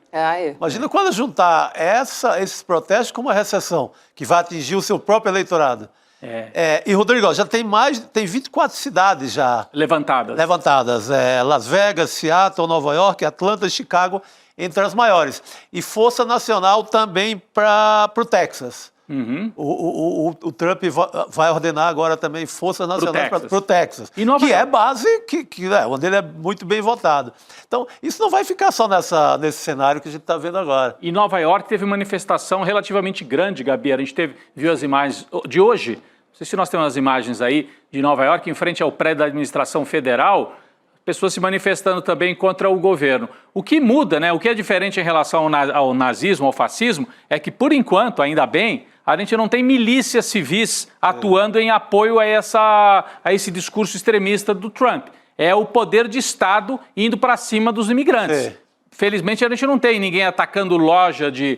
Imagina quando juntar esses protestos com uma recessão que vai atingir o seu próprio eleitorado. E, Rodrigo, já tem 24 cidades já levantadas. Las Vegas, Seattle, Nova York, Atlanta e Chicago, entre as maiores. E Força Nacional também para o Texas. O Trump vai ordenar agora também Força Nacional para o Texas, que é base onde ele é muito bem votado. Então, isso não vai ficar só nesse cenário que a gente está vendo agora. Em Nova York teve manifestação relativamente grande, Gabi. A gente viu as imagens de hoje. Não sei se nós temos as imagens aí de Nova York, em frente ao prédio da administração federal, pessoas se manifestando também contra o governo. O que muda, né? O que é diferente em relação ao nazismo, ao fascismo, é que, por enquanto, ainda bem, a gente não tem milícias civis atuando em apoio a esse discurso extremista do Trump. É o poder de Estado indo para cima dos imigrantes. Felizmente, a gente não tem ninguém atacando loja de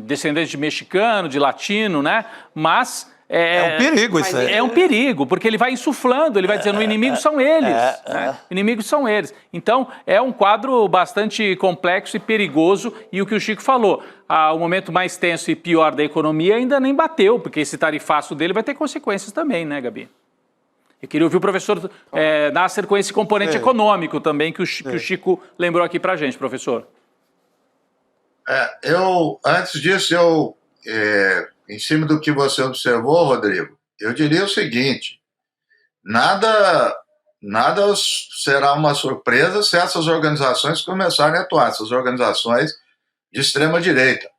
descendentes de mexicano, de latino, né? Mas é um perigo isso aí. É um perigo, porque ele vai insuflando, ele vai dizendo, inimigos são eles. Inimigos são eles. Então, é um quadro bastante complexo e perigoso. E o que o Chico falou, o momento mais tenso e pior da economia ainda nem bateu, porque esse tarifaço dele vai ter consequências também, né, Gabi? Eu queria ouvir o professor Nasser com esse componente econômico também, que o Chico lembrou aqui pra gente, professor. Antes disso, em cima do que você observou, Rodrigo, eu diria o seguinte: nada será uma surpresa se essas organizações começarem a atuar, essas organizações de extrema-direita.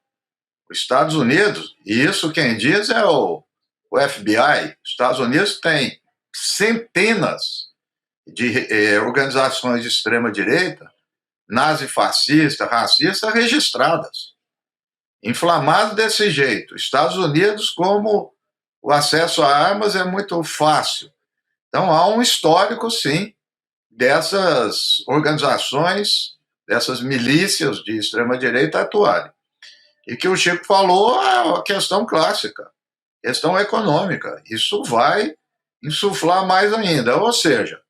Os Estados Unidos, e isso quem diz é o FBI, os Estados Unidos tem centenas de organizações de extrema-direita, nazifascista, racista, registradas. Inflamado desse jeito. Estados Unidos, como o acesso a armas é muito fácil. Então, há um histórico, sim, dessas organizações, dessas milícias de extrema-direita atuarem. E que o Chico falou é uma questão clássica, questão econômica. Isso vai insuflar mais ainda. Ou seja,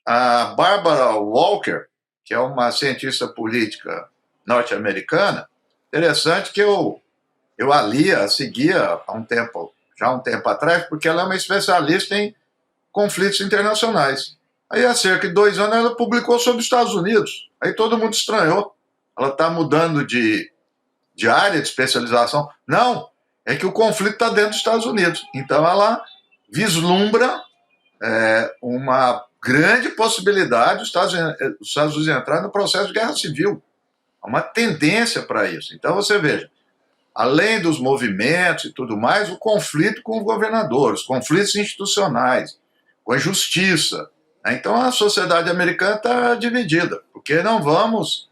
a Barbara Walker, que é uma cientista política norte-americana, interessante que eu a seguia há um tempo atrás, porque ela é uma especialista em conflitos internacionais. Aí, há cerca de 2 anos, ela publicou sobre os Estados Unidos. Aí todo mundo estranhou. Ela está mudando de área de especialização. Não, é que o conflito está dentro dos Estados Unidos. Então, ela vislumbra uma grande possibilidade dos Estados Unidos entrar no processo de guerra civil. Há uma tendência para isso. Então, você veja, além dos movimentos e tudo mais, o conflito com o governador, os conflitos institucionais, com a justiça. Então, a sociedade americana está dividida, porque não vamos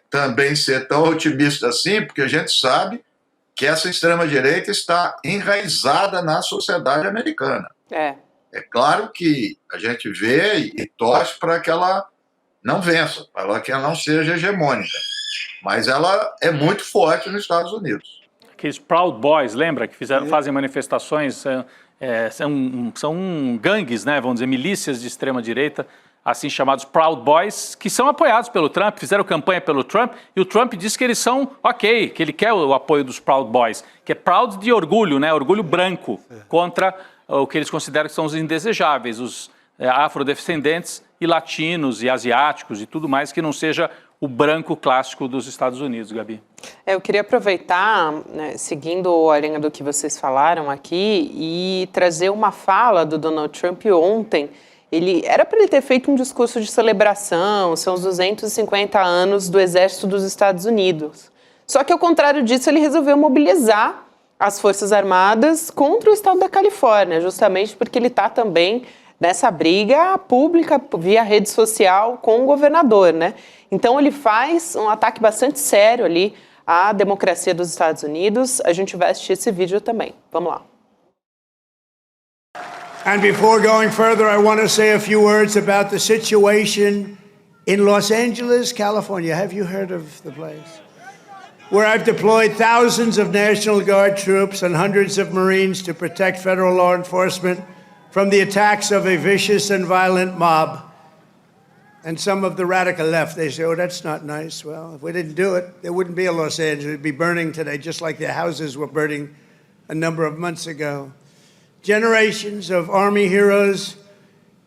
também ser tão otimistas assim, porque a gente sabe que essa extrema-direita está enraizada na sociedade americana. É claro que a gente vê e torce para que ela não vença, para que ela não seja hegemônica. Mas ela é muito forte nos Estados Unidos. Aqueles Proud Boys, lembra? Que fazem manifestações, são gangues, né? Vamos dizer, milícias de extrema-direita assim chamados Proud Boys, que são apoiados pelo Trump, fizeram campanha pelo Trump, e o Trump disse que eles são ok, que ele quer o apoio dos Proud Boys, que é proud de orgulho, né? Orgulho branco, contra o que eles consideram que são os indesejáveis, os afrodescendentes e latinos e asiáticos e tudo mais que não seja o branco clássico dos Estados Unidos, Gabi. Eu queria aproveitar, né, seguindo a linha do que vocês falaram aqui, e trazer uma fala do Donald Trump ontem. Era para ele ter feito um discurso de celebração, são os 250 anos do Exército dos Estados Unidos. Só que, ao contrário disso, ele resolveu mobilizar as Forças Armadas contra o estado da Califórnia, justamente porque ele está também nessa briga pública via rede social com o governador, né? Então ele faz um ataque bastante sério ali à democracia dos Estados Unidos. A gente vai assistir esse vídeo também. Vamos lá. And before going further, I want to say a few words about the situation in Los Angeles, California. Have you heard of the place? Where I've deployed thousands of National Guard troops and hundreds of Marines to protect federal law enforcement from the attacks of a vicious and violent mob. And some of the radical left, they say, oh, that's not nice. Well, if we didn't do it, there wouldn't be a Los Angeles. It'd be burning today, just like their houses were burning a number of months ago. Generations of Army heroes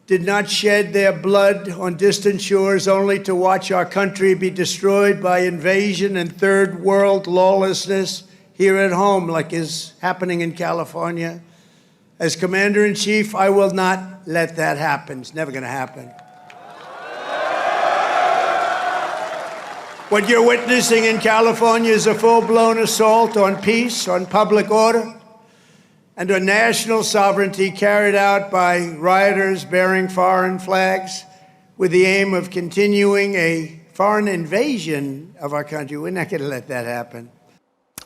did not shed their blood on distant shores only to watch our country be destroyed by invasion and third world lawlessness here at home, like is happening in California. As Commander-in-Chief, I will not let that happen. It's never going to happen. What you're witnessing in California is a full-blown assault on peace, on public order, and on national sovereignty carried out by rioters bearing foreign flags with the aim of continuing a foreign invasion of our country. We're not going to let that happen.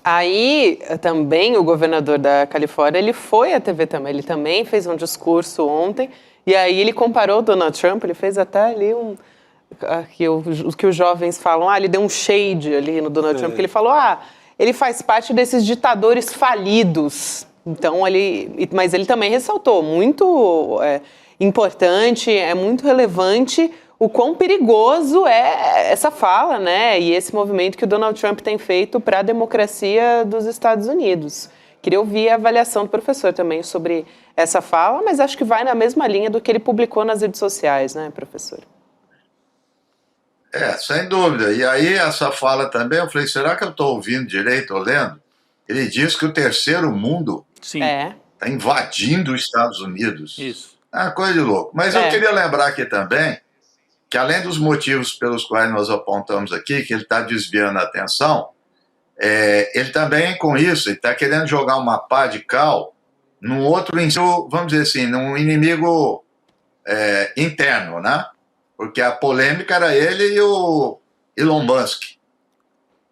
Aí, também, o governador da Califórnia, ele foi à TV também, ele também fez um discurso ontem, e aí ele comparou o Donald Trump, ele fez até ali o que os jovens falam, ele deu um shade ali no Donald Trump, que ele falou, ele faz parte desses ditadores falidos. Então, mas ele também ressaltou, muito importante, é muito relevante o quão perigoso é essa fala, né? E esse movimento que o Donald Trump tem feito para a democracia dos Estados Unidos. Queria ouvir a avaliação do professor também sobre essa fala, mas acho que vai na mesma linha do que ele publicou nas redes sociais, né, professor? Sem dúvida. E aí essa fala também, eu falei, será que eu estou ouvindo direito ou lendo? Ele diz que o terceiro mundo está invadindo os Estados Unidos. Isso. É uma coisa de louco. Mas eu queria lembrar aqui também que, além dos motivos pelos quais nós apontamos aqui, que ele está desviando a atenção, ele também, com isso, ele está querendo jogar uma pá de cal num outro, vamos dizer assim, num inimigo interno, né? Porque a polêmica era ele e o Elon Musk,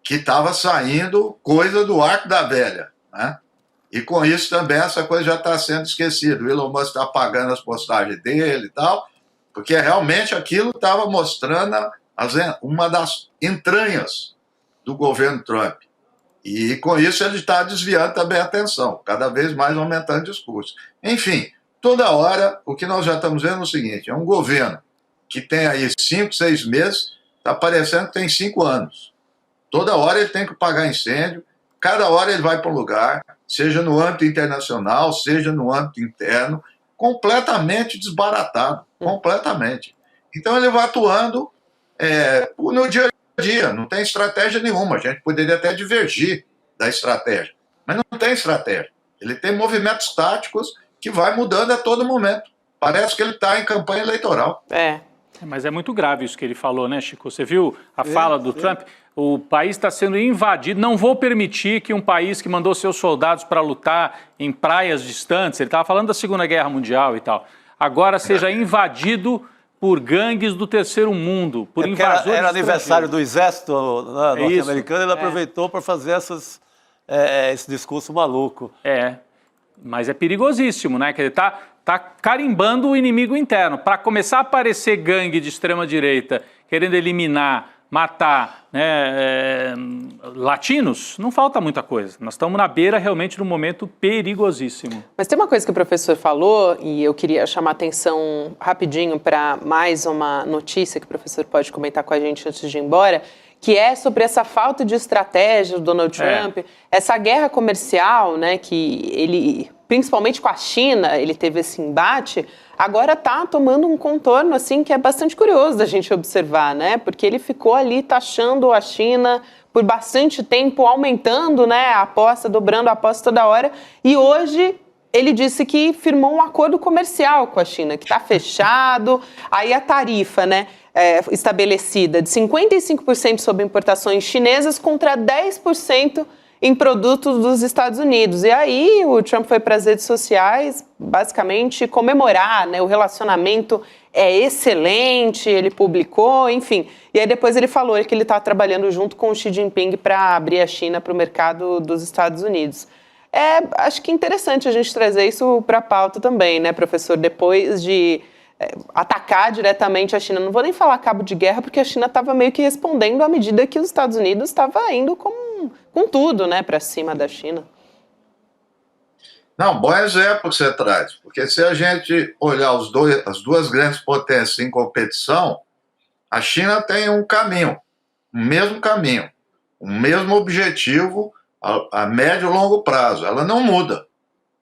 que estava saindo coisa do arco da velha, né? E com isso também essa coisa já está sendo esquecida. O Elon Musk está apagando as postagens dele e tal, porque realmente aquilo estava mostrando uma das entranhas do governo Trump. E com isso ele está desviando também a atenção, cada vez mais aumentando o discurso. Enfim, toda hora o que nós já estamos vendo é o seguinte, é um governo que tem aí 5, 6 meses, está parecendo que tem 5 anos. Toda hora ele tem que apagar incêndio, cada hora ele vai para um lugar, seja no âmbito internacional, seja no âmbito interno, completamente desbaratado, completamente. Então ele vai atuando no dia a dia, não tem estratégia nenhuma, a gente poderia até divergir da estratégia, mas não tem estratégia. Ele tem movimentos táticos que vai mudando a todo momento. Parece que ele está em campanha eleitoral. Mas é muito grave isso que ele falou, né, Chico? Você viu a fala do Trump? O país está sendo invadido. Não vou permitir que um país que mandou seus soldados para lutar em praias distantes, ele estava falando da Segunda Guerra Mundial e tal, agora seja invadido por gangues do terceiro mundo, por invasores. Era aniversário do exército norte-americano, ele aproveitou para fazer esse discurso maluco. Mas é perigosíssimo, né? Que ele está carimbando o inimigo interno. Para começar a aparecer gangue de extrema-direita querendo eliminar, matar, né, latinos, não falta muita coisa. Nós estamos na beira realmente de um momento perigosíssimo. Mas tem uma coisa que o professor falou, e eu queria chamar a atenção rapidinho para mais uma notícia que o professor pode comentar com a gente antes de ir embora, que é sobre essa falta de estratégia do Donald Trump, essa guerra comercial, né, que ele, principalmente com a China, ele teve esse embate, agora está tomando um contorno assim que é bastante curioso da gente observar, né? Porque ele ficou ali taxando a China por bastante tempo, aumentando, né, a aposta, dobrando a aposta toda hora, e hoje ele disse que firmou um acordo comercial com a China, que está fechado, aí a tarifa, né, estabelecida de 55% sobre importações chinesas contra 10% em produtos dos Estados Unidos. E aí o Trump foi para as redes sociais, basicamente, comemorar, né, o relacionamento é excelente, ele publicou, enfim. E aí depois ele falou que ele está trabalhando junto com o Xi Jinping para abrir a China para o mercado dos Estados Unidos. Acho que é interessante a gente trazer isso para a pauta também, né, professor? Depois de atacar diretamente a China, não vou nem falar cabo de guerra, porque a China estava meio que respondendo à medida que os Estados Unidos estava indo com tudo, né, para cima da China. Não, bom exemplo que você traz, porque se a gente olhar as duas grandes potências em competição, a China tem um caminho, o mesmo caminho, o mesmo objetivo a médio e longo prazo. Ela não muda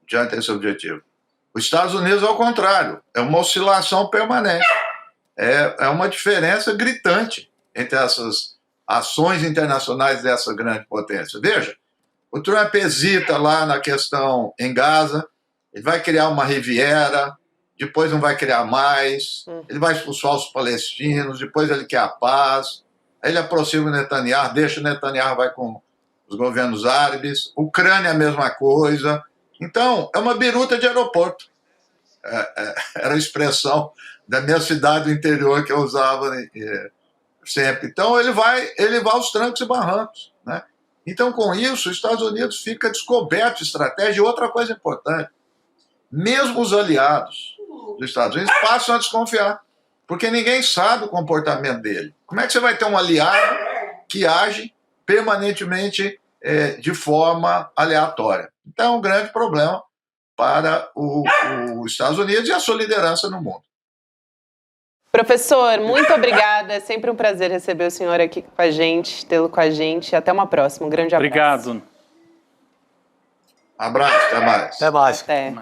diante desse objetivo. Os Estados Unidos, ao contrário, é uma oscilação permanente. É uma diferença gritante entre essas ações internacionais dessa grande potência. Veja, o Trump hesita lá na questão em Gaza, ele vai criar uma Riviera, depois não vai criar mais, ele vai expulsar os palestinos, depois ele quer a paz, aí ele aproxima o Netanyahu, deixa o Netanyahu, vai com os governos árabes, Ucrânia é a mesma coisa. Então, é uma biruta de aeroporto. Era a expressão da minha cidade do interior que eu usava sempre. Então, ele vai aos trancos e barrancos, né? Então, com isso, os Estados Unidos fica descoberto de estratégia. E outra coisa importante, mesmo os aliados dos Estados Unidos passam a desconfiar, porque ninguém sabe o comportamento dele. Como é que você vai ter um aliado que age permanentemente de forma aleatória? Então, é um grande problema para os Estados Unidos e a sua liderança no mundo. Professor, muito obrigada. É sempre um prazer receber o senhor aqui com a gente, tê-lo com a gente. Até uma próxima. Um grande abraço. Obrigado. Abraço, até mais. Até mais. Até.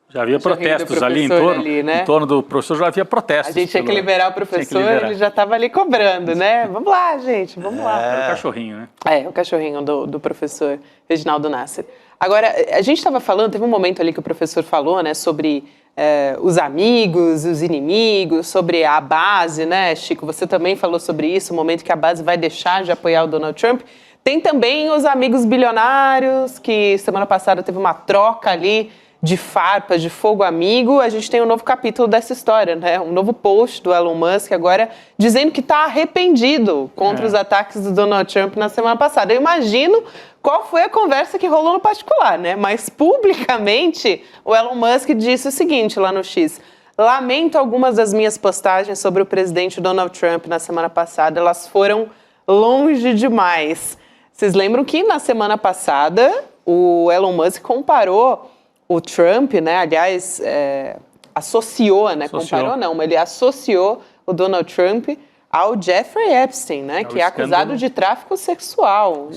Já havia protestos ali em torno do professor, já havia protestos. A gente tinha que liberar o professor, ele já estava ali cobrando, né? Vamos lá, gente, vamos lá. Era o cachorrinho, né? O cachorrinho do professor Reginaldo Nasser. Agora, a gente estava falando, teve um momento ali que o professor falou, né, sobre os amigos, os inimigos, sobre a base, né, Chico? Você também falou sobre isso, o momento que a base vai deixar de apoiar o Donald Trump. Tem também os amigos bilionários, que semana passada teve uma troca ali de farpas, de fogo amigo. A gente tem um novo capítulo dessa história, né? Um novo post do Elon Musk agora dizendo que está arrependido contra os ataques do Donald Trump na semana passada. Eu imagino qual foi a conversa que rolou no particular, né? Mas publicamente o Elon Musk disse o seguinte lá no X: lamento algumas das minhas postagens sobre o presidente Donald Trump na semana passada, elas foram longe demais. Vocês lembram que na semana passada o Elon Musk comparou o Trump, né, aliás, associou, né, comparou não, mas ele associou o Donald Trump ao Jeffrey Epstein, né, que é acusado de tráfico sexual.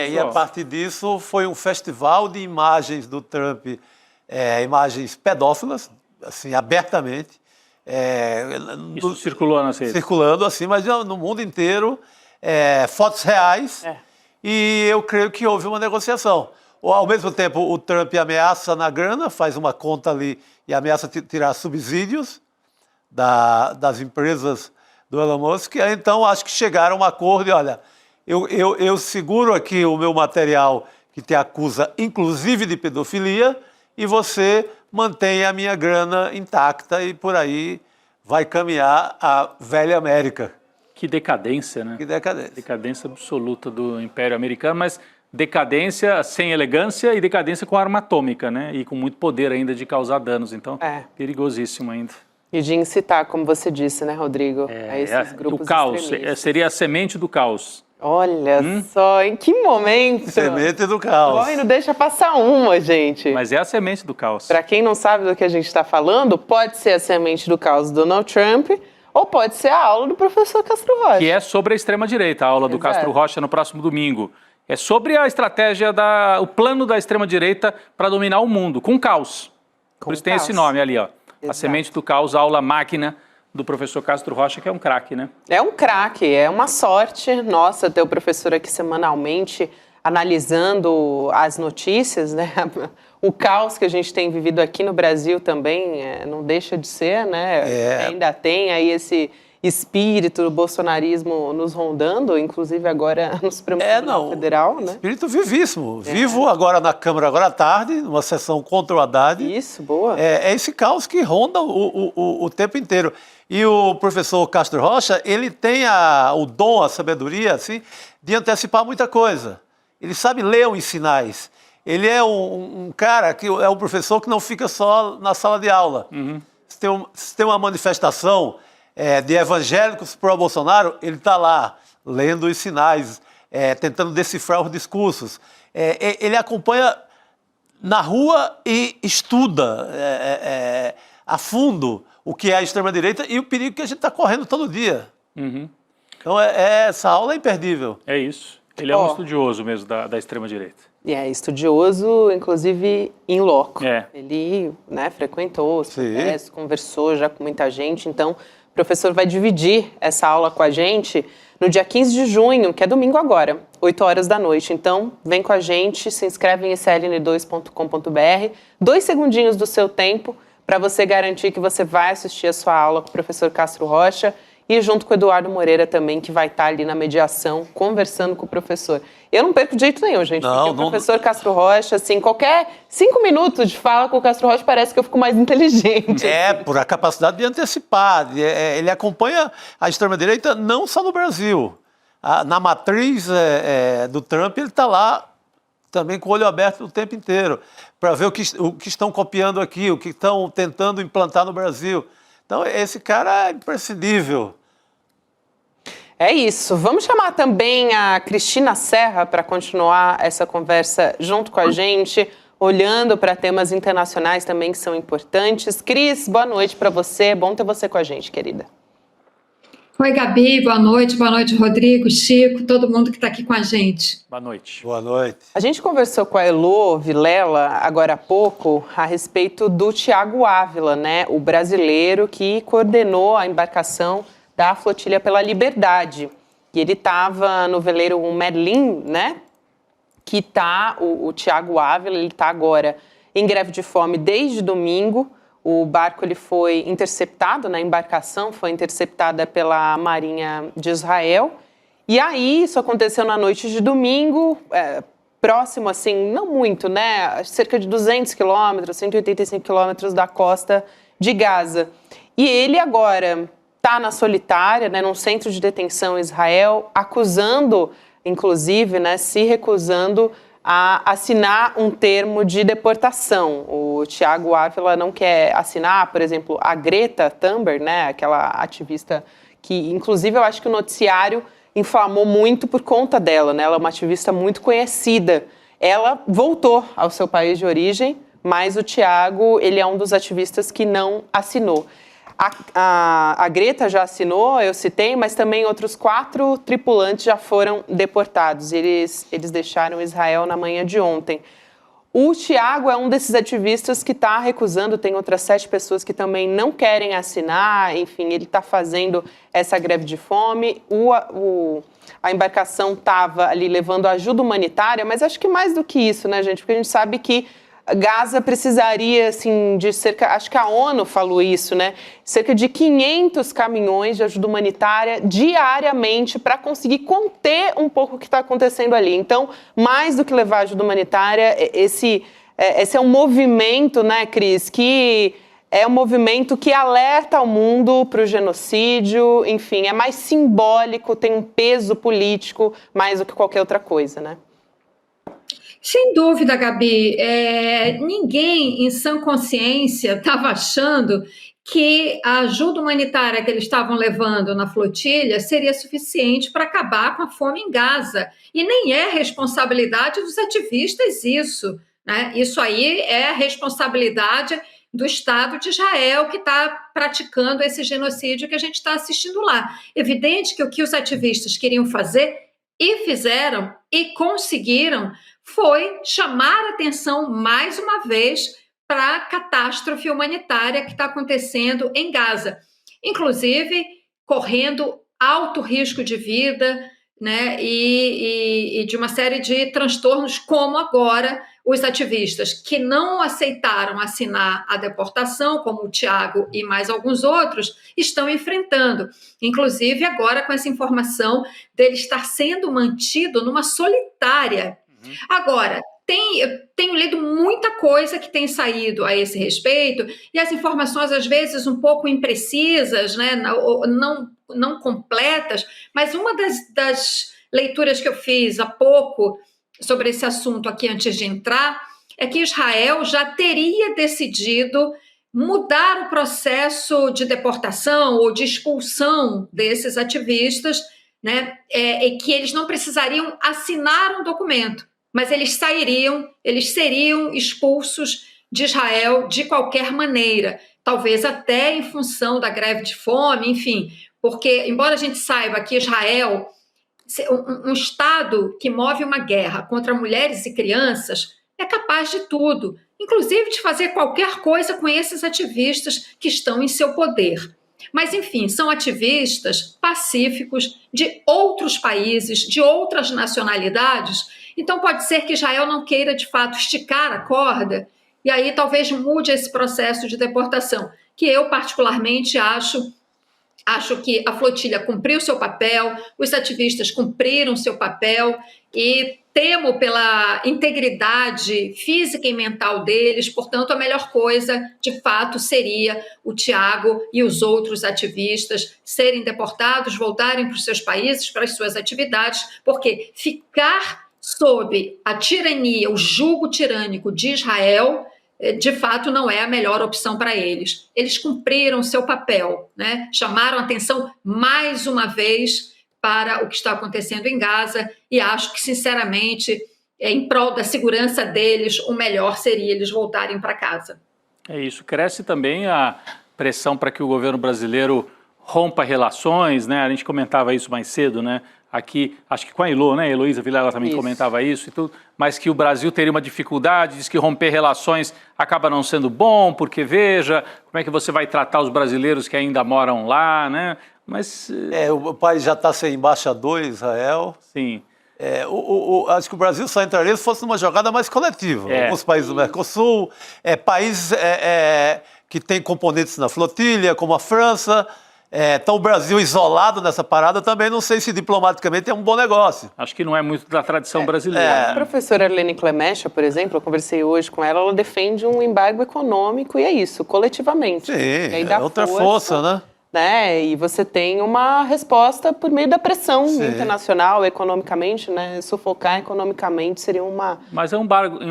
E a partir disso foi um festival de imagens do Trump, imagens pedófilas, assim, abertamente. Isso circulou nas redes. Circulando, assim, mas no mundo inteiro, fotos reais, e eu creio que houve uma negociação. Ao mesmo tempo, o Trump ameaça na grana, faz uma conta ali e ameaça tirar subsídios das empresas do Elon Musk. Então, acho que chegaram a um acordo e, olha, eu seguro aqui o meu material que te acusa, inclusive de pedofilia, e você mantém a minha grana intacta e por aí vai caminhar a velha América. Que decadência, né? Que decadência. Decadência absoluta do Império Americano, mas decadência sem elegância e decadência com arma atômica, né? E com muito poder ainda de causar danos. Então, perigosíssimo ainda. E de incitar, como você disse, né, Rodrigo? A esses grupos do caos. extremistas. Seria a semente do caos. Olha só, em que momento? Semente do caos. Ai, não deixa passar uma, gente. Mas é a semente do caos. Para quem não sabe do que a gente está falando, pode ser a semente do caos do Donald Trump ou pode ser a aula do professor Castro Rocha. Que é sobre a extrema-direita, a aula do Castro Rocha no próximo domingo. É sobre a estratégia, o plano da extrema-direita para dominar o mundo, com caos. Por isso tem esse nome ali, ó. A semente do caos, a aula máquina do professor Castro Rocha, que é um craque, né? É um craque, é uma sorte nossa ter o professor aqui semanalmente analisando as notícias, né? O caos que a gente tem vivido aqui no Brasil também não deixa de ser, né? Ainda tem aí esse espírito do bolsonarismo nos rondando, inclusive agora no Supremo Tribunal Federal, né? Espírito vivíssimo. Vivo agora na Câmara, agora à tarde, numa sessão contra o Haddad. Isso, boa. É esse caos que ronda o tempo inteiro. E o professor Castro Rocha, ele tem o dom, a sabedoria, assim, de antecipar muita coisa. Ele sabe ler os sinais. Ele é um cara que é um professor que não fica só na sala de aula. Se tem uma manifestação de evangélicos pró-Bolsonaro, ele está lá, lendo os sinais, tentando decifrar os discursos. Ele acompanha na rua e estuda a fundo o que é a extrema-direita e o perigo que a gente está correndo todo dia. Então, essa aula é imperdível. É isso. Ele é um estudioso mesmo da extrema-direita. E é estudioso, inclusive, in loco. Ele frequentou os congressos, conversou já com muita gente. Então, o professor vai dividir essa aula com a gente no dia 15 de junho, que é domingo agora, 8 horas da noite. Então, vem com a gente, se inscreve em sln2.com.br, 2 segundinhos do seu tempo para você garantir que você vai assistir a sua aula com o professor Castro Rocha e junto com o Eduardo Moreira também, que vai estar ali na mediação, conversando com o professor. Eu não perco de jeito nenhum, gente, porque o professor Castro Rocha, assim, qualquer 5 minutos de fala com o Castro Rocha parece que eu fico mais inteligente. Por a capacidade de antecipar. Ele acompanha a extrema-direita não só no Brasil. Na matriz do Trump, ele está lá também com o olho aberto o tempo inteiro, para ver o que estão copiando aqui, o que estão tentando implantar no Brasil. Então, esse cara é imprescindível. É isso. Vamos chamar também a Cristina Serra para continuar essa conversa junto com a gente, olhando para temas internacionais também que são importantes. Cris, boa noite para você. Bom ter você com a gente, querida. Oi, Gabi, boa noite, Rodrigo, Chico, todo mundo que está aqui com a gente. Boa noite. Boa noite. A gente conversou com a Elô Vilela agora há pouco a respeito do Thiago Ávila, né, o brasileiro que coordenou a embarcação da Flotilha pela Liberdade. E ele estava no veleiro Merlin, né, que está, o Thiago Ávila, ele está agora em greve de fome desde domingo. O barco ele foi interceptado, a embarcação foi interceptada pela Marinha de Israel. E aí, isso aconteceu na noite de domingo, próximo, assim, não muito, né? Cerca de 200 quilômetros, 185 quilômetros da costa de Gaza. E ele agora está na solitária, né, num centro de detenção em Israel, acusando, inclusive, né, se recusando a assinar um termo de deportação. O Thiago Ávila não quer assinar, por exemplo, a Greta Thunberg, né, aquela ativista que, inclusive, eu acho que o noticiário inflamou muito por conta dela, né? Ela é uma ativista muito conhecida. Ela voltou ao seu país de origem, mas o Thiago, ele é um dos ativistas que não assinou. A Greta já assinou, eu citei, mas também outros 4 tripulantes já foram deportados. Eles deixaram Israel na manhã de ontem. O Thiago é um desses ativistas que está recusando, tem outras 7 pessoas que também não querem assinar, enfim, ele está fazendo essa greve de fome. A embarcação estava ali levando ajuda humanitária, mas acho que mais do que isso, né, gente? Porque a gente sabe que Gaza precisaria, assim, de cerca, acho que a ONU falou isso, né? Cerca de 500 caminhões de ajuda humanitária diariamente para conseguir conter um pouco o que está acontecendo ali. Então, mais do que levar ajuda humanitária, esse é um movimento, né, Cris, que é um movimento que alerta o mundo para o genocídio, enfim, é mais simbólico, tem um peso político mais do que qualquer outra coisa, né? Sem dúvida, Gabi. Ninguém em sã consciência estava achando que a ajuda humanitária que eles estavam levando na flotilha seria suficiente para acabar com a fome em Gaza. E nem é responsabilidade dos ativistas isso, né? Isso aí é responsabilidade do Estado de Israel, que está praticando esse genocídio que a gente está assistindo lá. Evidente que o que os ativistas queriam fazer e fizeram e conseguiram foi chamar a atenção mais uma vez para a catástrofe humanitária que está acontecendo em Gaza, inclusive correndo alto risco de vida, né, e de uma série de transtornos, como agora os ativistas que não aceitaram assinar a deportação, como o Tiago e mais alguns outros, estão enfrentando, inclusive agora com essa informação dele estar sendo mantido numa solitária. Agora, eu tenho lido muita coisa que tem saído a esse respeito, e as informações às vezes um pouco imprecisas, né, não completas, mas uma das leituras que eu fiz há pouco sobre esse assunto aqui antes de entrar é que Israel já teria decidido mudar o processo de deportação ou de expulsão desses ativistas, né, e que eles não precisariam assinar um documento, mas eles seriam expulsos de Israel de qualquer maneira, talvez até em função da greve de fome, enfim, porque, embora a gente saiba que Israel, um Estado que move uma guerra contra mulheres e crianças, é capaz de tudo, inclusive de fazer qualquer coisa com esses ativistas que estão em seu poder. Mas, enfim, são ativistas pacíficos de outros países, de outras nacionalidades. Então, pode ser que Israel não queira, de fato, esticar a corda e aí talvez mude esse processo de deportação, que eu, particularmente, acho que a flotilha cumpriu seu papel, os ativistas cumpriram seu papel e temo pela integridade física e mental deles, portanto, a melhor coisa, de fato, seria o Tiago e os outros ativistas serem deportados, voltarem para os seus países, para as suas atividades, porque ficar sob a tirania, o jugo tirânico de Israel, de fato, não é a melhor opção para eles. Eles cumpriram seu papel, né? Chamaram atenção mais uma vez para o que está acontecendo em Gaza e acho que, sinceramente, em prol da segurança deles, o melhor seria eles voltarem para casa. É isso. Cresce também a pressão para que o governo brasileiro rompa relações, né? A gente comentava isso mais cedo, né? Aqui, acho que com a Elo, né? A Heloísa Vilela também comentava isso e tudo, mas que o Brasil teria uma dificuldade, diz que romper relações acaba não sendo bom, porque veja, como é que você vai tratar os brasileiros que ainda moram lá, né? Mas... o país já está sem embaixador em Israel. Sim. Acho que o Brasil só entraria se fosse numa jogada mais coletiva. Alguns países do Mercosul, países que têm componentes na flotilha, como a França. Então o Brasil isolado nessa parada também não sei se diplomaticamente é um bom negócio. Acho que não é muito da tradição brasileira. A professora Arlene Clemecha, por exemplo, eu conversei hoje com ela defende um embargo econômico e é isso, coletivamente. Sim, e aí dá outra força, né? E você tem uma resposta por meio da pressão internacional, economicamente, né? Sufocar economicamente seria uma... Mas é um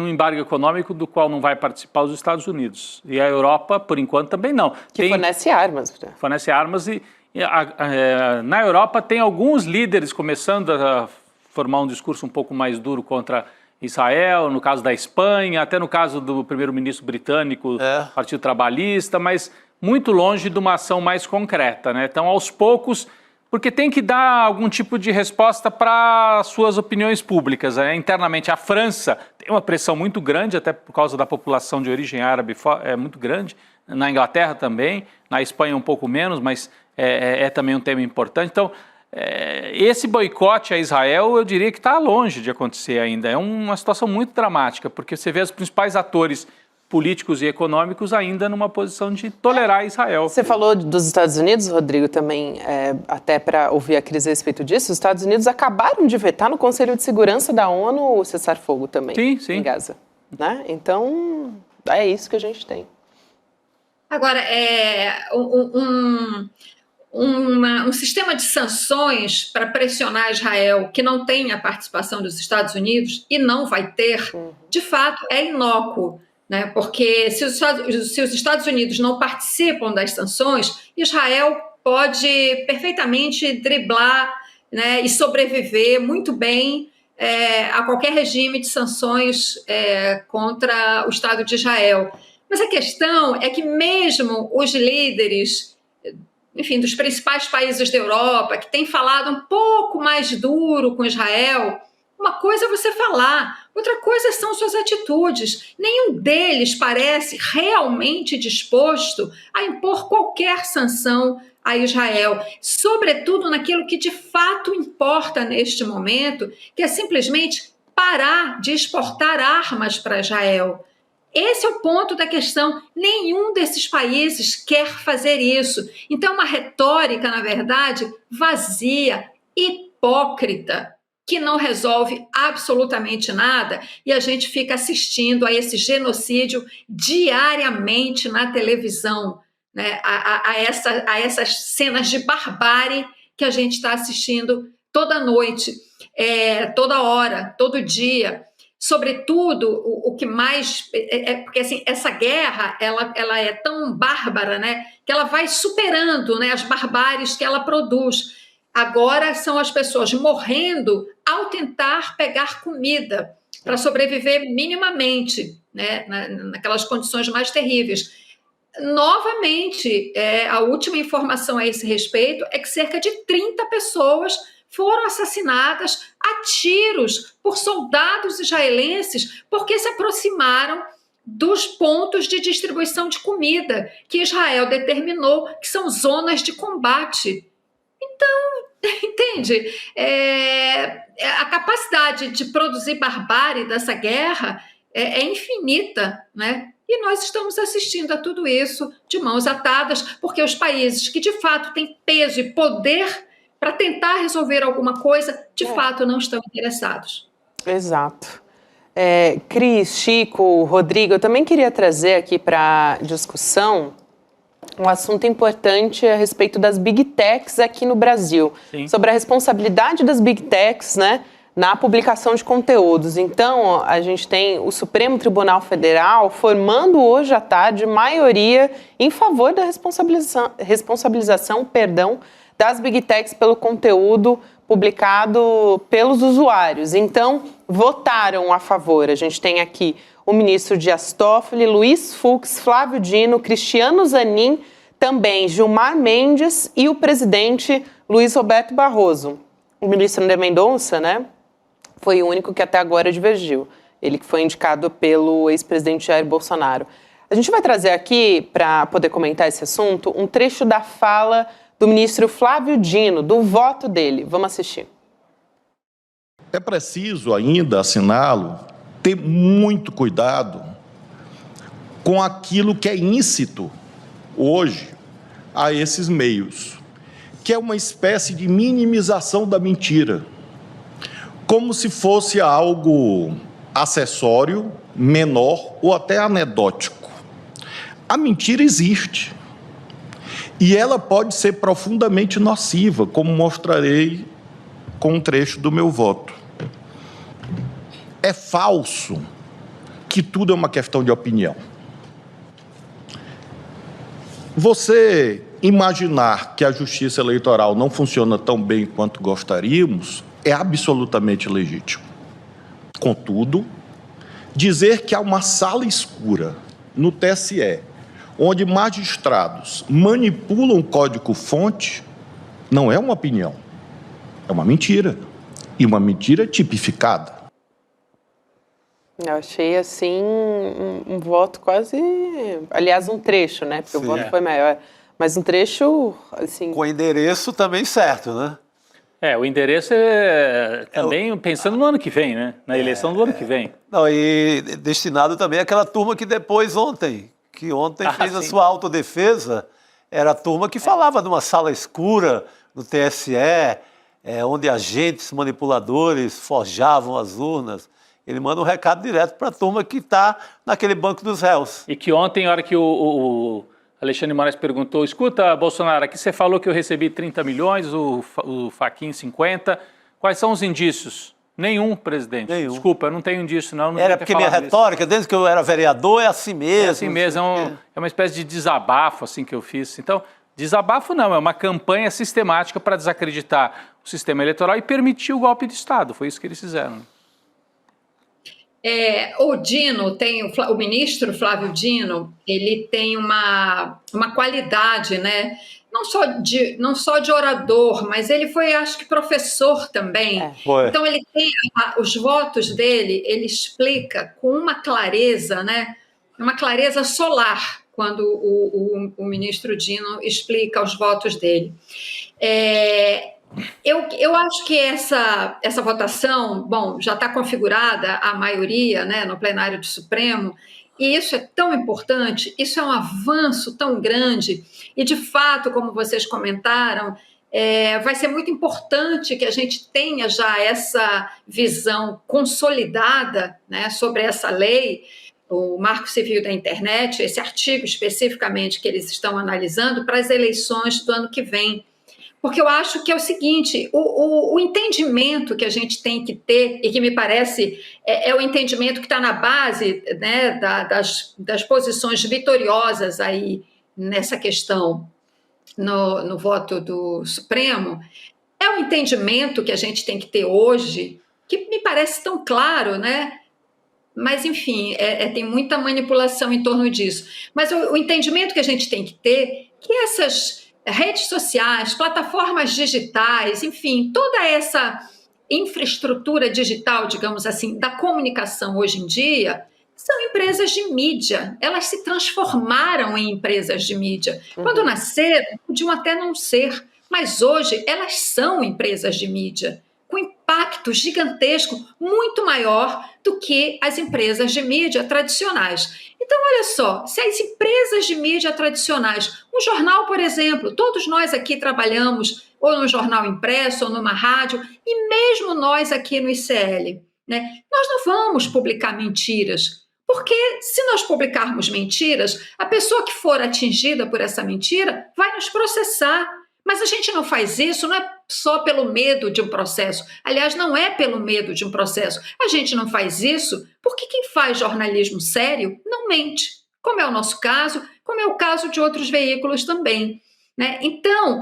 embargo econômico do qual não vai participar os Estados Unidos. E a Europa, por enquanto, também não. Fornece armas. Fornece armas e na Europa tem alguns líderes começando a formar um discurso um pouco mais duro contra Israel, no caso da Espanha, até no caso do primeiro-ministro britânico, Partido Trabalhista, mas muito longe de uma ação mais concreta, né? Então, aos poucos, porque tem que dar algum tipo de resposta para suas opiniões públicas, né? Internamente, a França tem uma pressão muito grande, até por causa da população de origem árabe, é muito grande, na Inglaterra também, na Espanha um pouco menos, mas é também um tema importante. Então, esse boicote a Israel, eu diria que está longe de acontecer ainda. É uma situação muito dramática, porque você vê os principais atores políticos e econômicos ainda numa posição de tolerar Israel. Você falou dos Estados Unidos, Rodrigo, também, até para ouvir a Cris a respeito disso, os Estados Unidos acabaram de vetar no Conselho de Segurança da ONU o cessar-fogo também, em Gaza. Né? Então, é isso que a gente tem. Agora, um sistema de sanções para pressionar Israel que não tem a participação dos Estados Unidos e não vai ter, de fato, é inócuo. né? Porque se os Estados Unidos não participam das sanções, Israel pode perfeitamente driblar, né, e sobreviver muito bem a qualquer regime de sanções contra o Estado de Israel. Mas a questão é que mesmo os líderes, enfim, dos principais países da Europa, que têm falado um pouco mais duro com Israel, uma coisa é você falar, outra coisa são suas atitudes. Nenhum deles parece realmente disposto a impor qualquer sanção a Israel, sobretudo naquilo que de fato importa neste momento, que é simplesmente parar de exportar armas para Israel. Esse é o ponto da questão. Nenhum desses países quer fazer isso. Então, é uma retórica, na verdade, vazia, hipócrita, que não resolve absolutamente nada, e a gente fica assistindo a esse genocídio diariamente na televisão, né? a essas cenas de barbárie que a gente está assistindo toda noite, toda hora, todo dia. Sobretudo, o que mais... porque assim, essa guerra ela é tão bárbara, né, que ela vai superando, né, as barbáries que ela produz. Agora são as pessoas morrendo ao tentar pegar comida para sobreviver minimamente, né, naquelas condições mais terríveis. Novamente, a última informação a esse respeito é que cerca de 30 pessoas foram assassinadas a tiros por soldados israelenses porque se aproximaram dos pontos de distribuição de comida que Israel determinou que são zonas de combate. Então, entende? A capacidade de produzir barbárie dessa guerra é infinita, né? E nós estamos assistindo a tudo isso de mãos atadas, porque os países que de fato têm peso e poder para tentar resolver alguma coisa, de fato não estão interessados. Exato. Cris, Chico, Rodrigo, eu também queria trazer aqui para discussão um assunto importante a respeito das Big Techs aqui no Brasil. Sim. Sobre a responsabilidade das Big Techs, né, na publicação de conteúdos. Então, a gente tem o Supremo Tribunal Federal formando hoje à tarde maioria em favor da responsabilização das Big Techs pelo conteúdo publicado pelos usuários. Então, votaram a favor. A gente tem aqui o ministro Dias Toffoli, Luiz Fux, Flávio Dino, Cristiano Zanin, também Gilmar Mendes e o presidente Luiz Roberto Barroso. O ministro André Mendonça, né, foi o único que até agora divergiu. Ele que foi indicado pelo ex-presidente Jair Bolsonaro. A gente vai trazer aqui, para poder comentar esse assunto, um trecho da fala do ministro Flávio Dino, do voto dele. Vamos assistir. É preciso ainda, assinalo, ter muito cuidado com aquilo que é íncito hoje a esses meios, que é uma espécie de minimização da mentira, como se fosse algo acessório, menor ou até anedótico. A mentira existe e ela pode ser profundamente nociva, como mostrarei com um trecho do meu voto. É falso que tudo é uma questão de opinião. Você imaginar que a justiça eleitoral não funciona tão bem quanto gostaríamos é absolutamente legítimo. Contudo, dizer que há uma sala escura no TSE, onde magistrados manipulam o código-fonte, não é uma opinião, é uma mentira. E uma mentira tipificada. Eu achei, assim, um voto quase... Aliás, um trecho, né? Porque Sim. O voto foi maior. Mas um trecho, assim... Com o endereço também certo, né? O endereço é também pensando no ano que vem, né? Na eleição do ano que vem. Não, e destinado também àquela turma que depois ontem fez a sua autodefesa, era a turma que falava de uma sala escura no TSE, onde agentes manipuladores forjavam as urnas. Ele manda um recado direto para a turma que está naquele banco dos réus. E que ontem, na hora que o Alexandre Moraes perguntou, escuta, Bolsonaro, aqui você falou que eu recebi 30 milhões, o Fachin 50, quais são os indícios? Nenhum, presidente. Desculpa, eu não tenho disso, não. Era porque minha retórica, desde que eu era vereador, é assim mesmo. É assim mesmo, é uma espécie de desabafo assim que eu fiz. Então, desabafo não, é uma campanha sistemática para desacreditar o sistema eleitoral e permitir o golpe de Estado. Foi isso que eles fizeram. O Dino o ministro Flávio Dino, ele tem uma qualidade, né? Não só de orador, mas ele foi, acho que, professor também. Então, ele tem os votos dele, ele explica com uma clareza, né? Uma clareza solar, quando o ministro Dino explica os votos dele. Eu acho que essa votação, bom, já está configurada a maioria, né, no plenário do Supremo, e isso é tão importante, isso é um avanço tão grande, e de fato, como vocês comentaram, vai ser muito importante que a gente tenha já essa visão consolidada, né, sobre essa lei, o Marco Civil da Internet, esse artigo especificamente que eles estão analisando para as eleições do ano que vem. Porque eu acho que é o seguinte, o entendimento que a gente tem que ter, e que me parece é o entendimento que está na base, né, das posições vitoriosas aí nessa questão no voto do Supremo, é o entendimento que a gente tem que ter hoje, que me parece tão claro, né? Mas, enfim, tem muita manipulação em torno disso. Mas o entendimento que a gente tem que ter, que essas redes sociais, plataformas digitais, enfim, toda essa infraestrutura digital, digamos assim, da comunicação hoje em dia, são empresas de mídia. Elas se transformaram em empresas de mídia. Quando nasceram, podiam até não ser, mas hoje elas são empresas de mídia, com impacto gigantesco, muito maior do que as empresas de mídia tradicionais. Então, olha só, se as empresas de mídia tradicionais, um jornal, por exemplo, todos nós aqui trabalhamos ou no jornal impresso ou numa rádio, e mesmo nós aqui no ICL, né, nós não vamos publicar mentiras, porque se nós publicarmos mentiras, a pessoa que for atingida por essa mentira vai nos processar. Mas a gente não faz isso, não é só pelo medo de um processo. Aliás, não é pelo medo de um processo. A gente não faz isso porque quem faz jornalismo sério não mente, como é o nosso caso, como é o caso de outros veículos também, né? Então,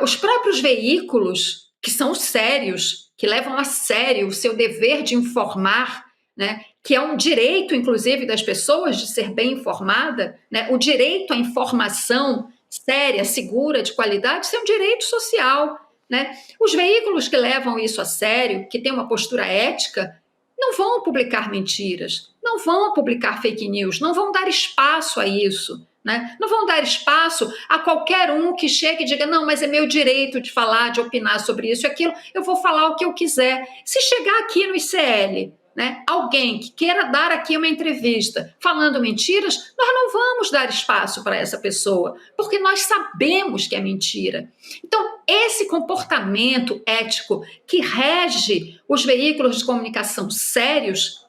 os próprios veículos que são sérios, que levam a sério o seu dever de informar, né? Que é um direito, inclusive, das pessoas de ser bem informada, né? O direito à informação séria, segura, de qualidade, isso é um direito social, né? Os veículos que levam isso a sério, que têm uma postura ética, não vão publicar mentiras, não vão publicar fake news, não vão dar espaço a isso, né? Não vão dar espaço a qualquer um que chegue e diga, não, mas é meu direito de falar, de opinar sobre isso e aquilo, eu vou falar o que eu quiser. Se chegar aqui no ICL, né, alguém que queira dar aqui uma entrevista falando mentiras, nós não vamos dar espaço para essa pessoa, porque nós sabemos que é mentira. Então, esse comportamento ético que rege os veículos de comunicação sérios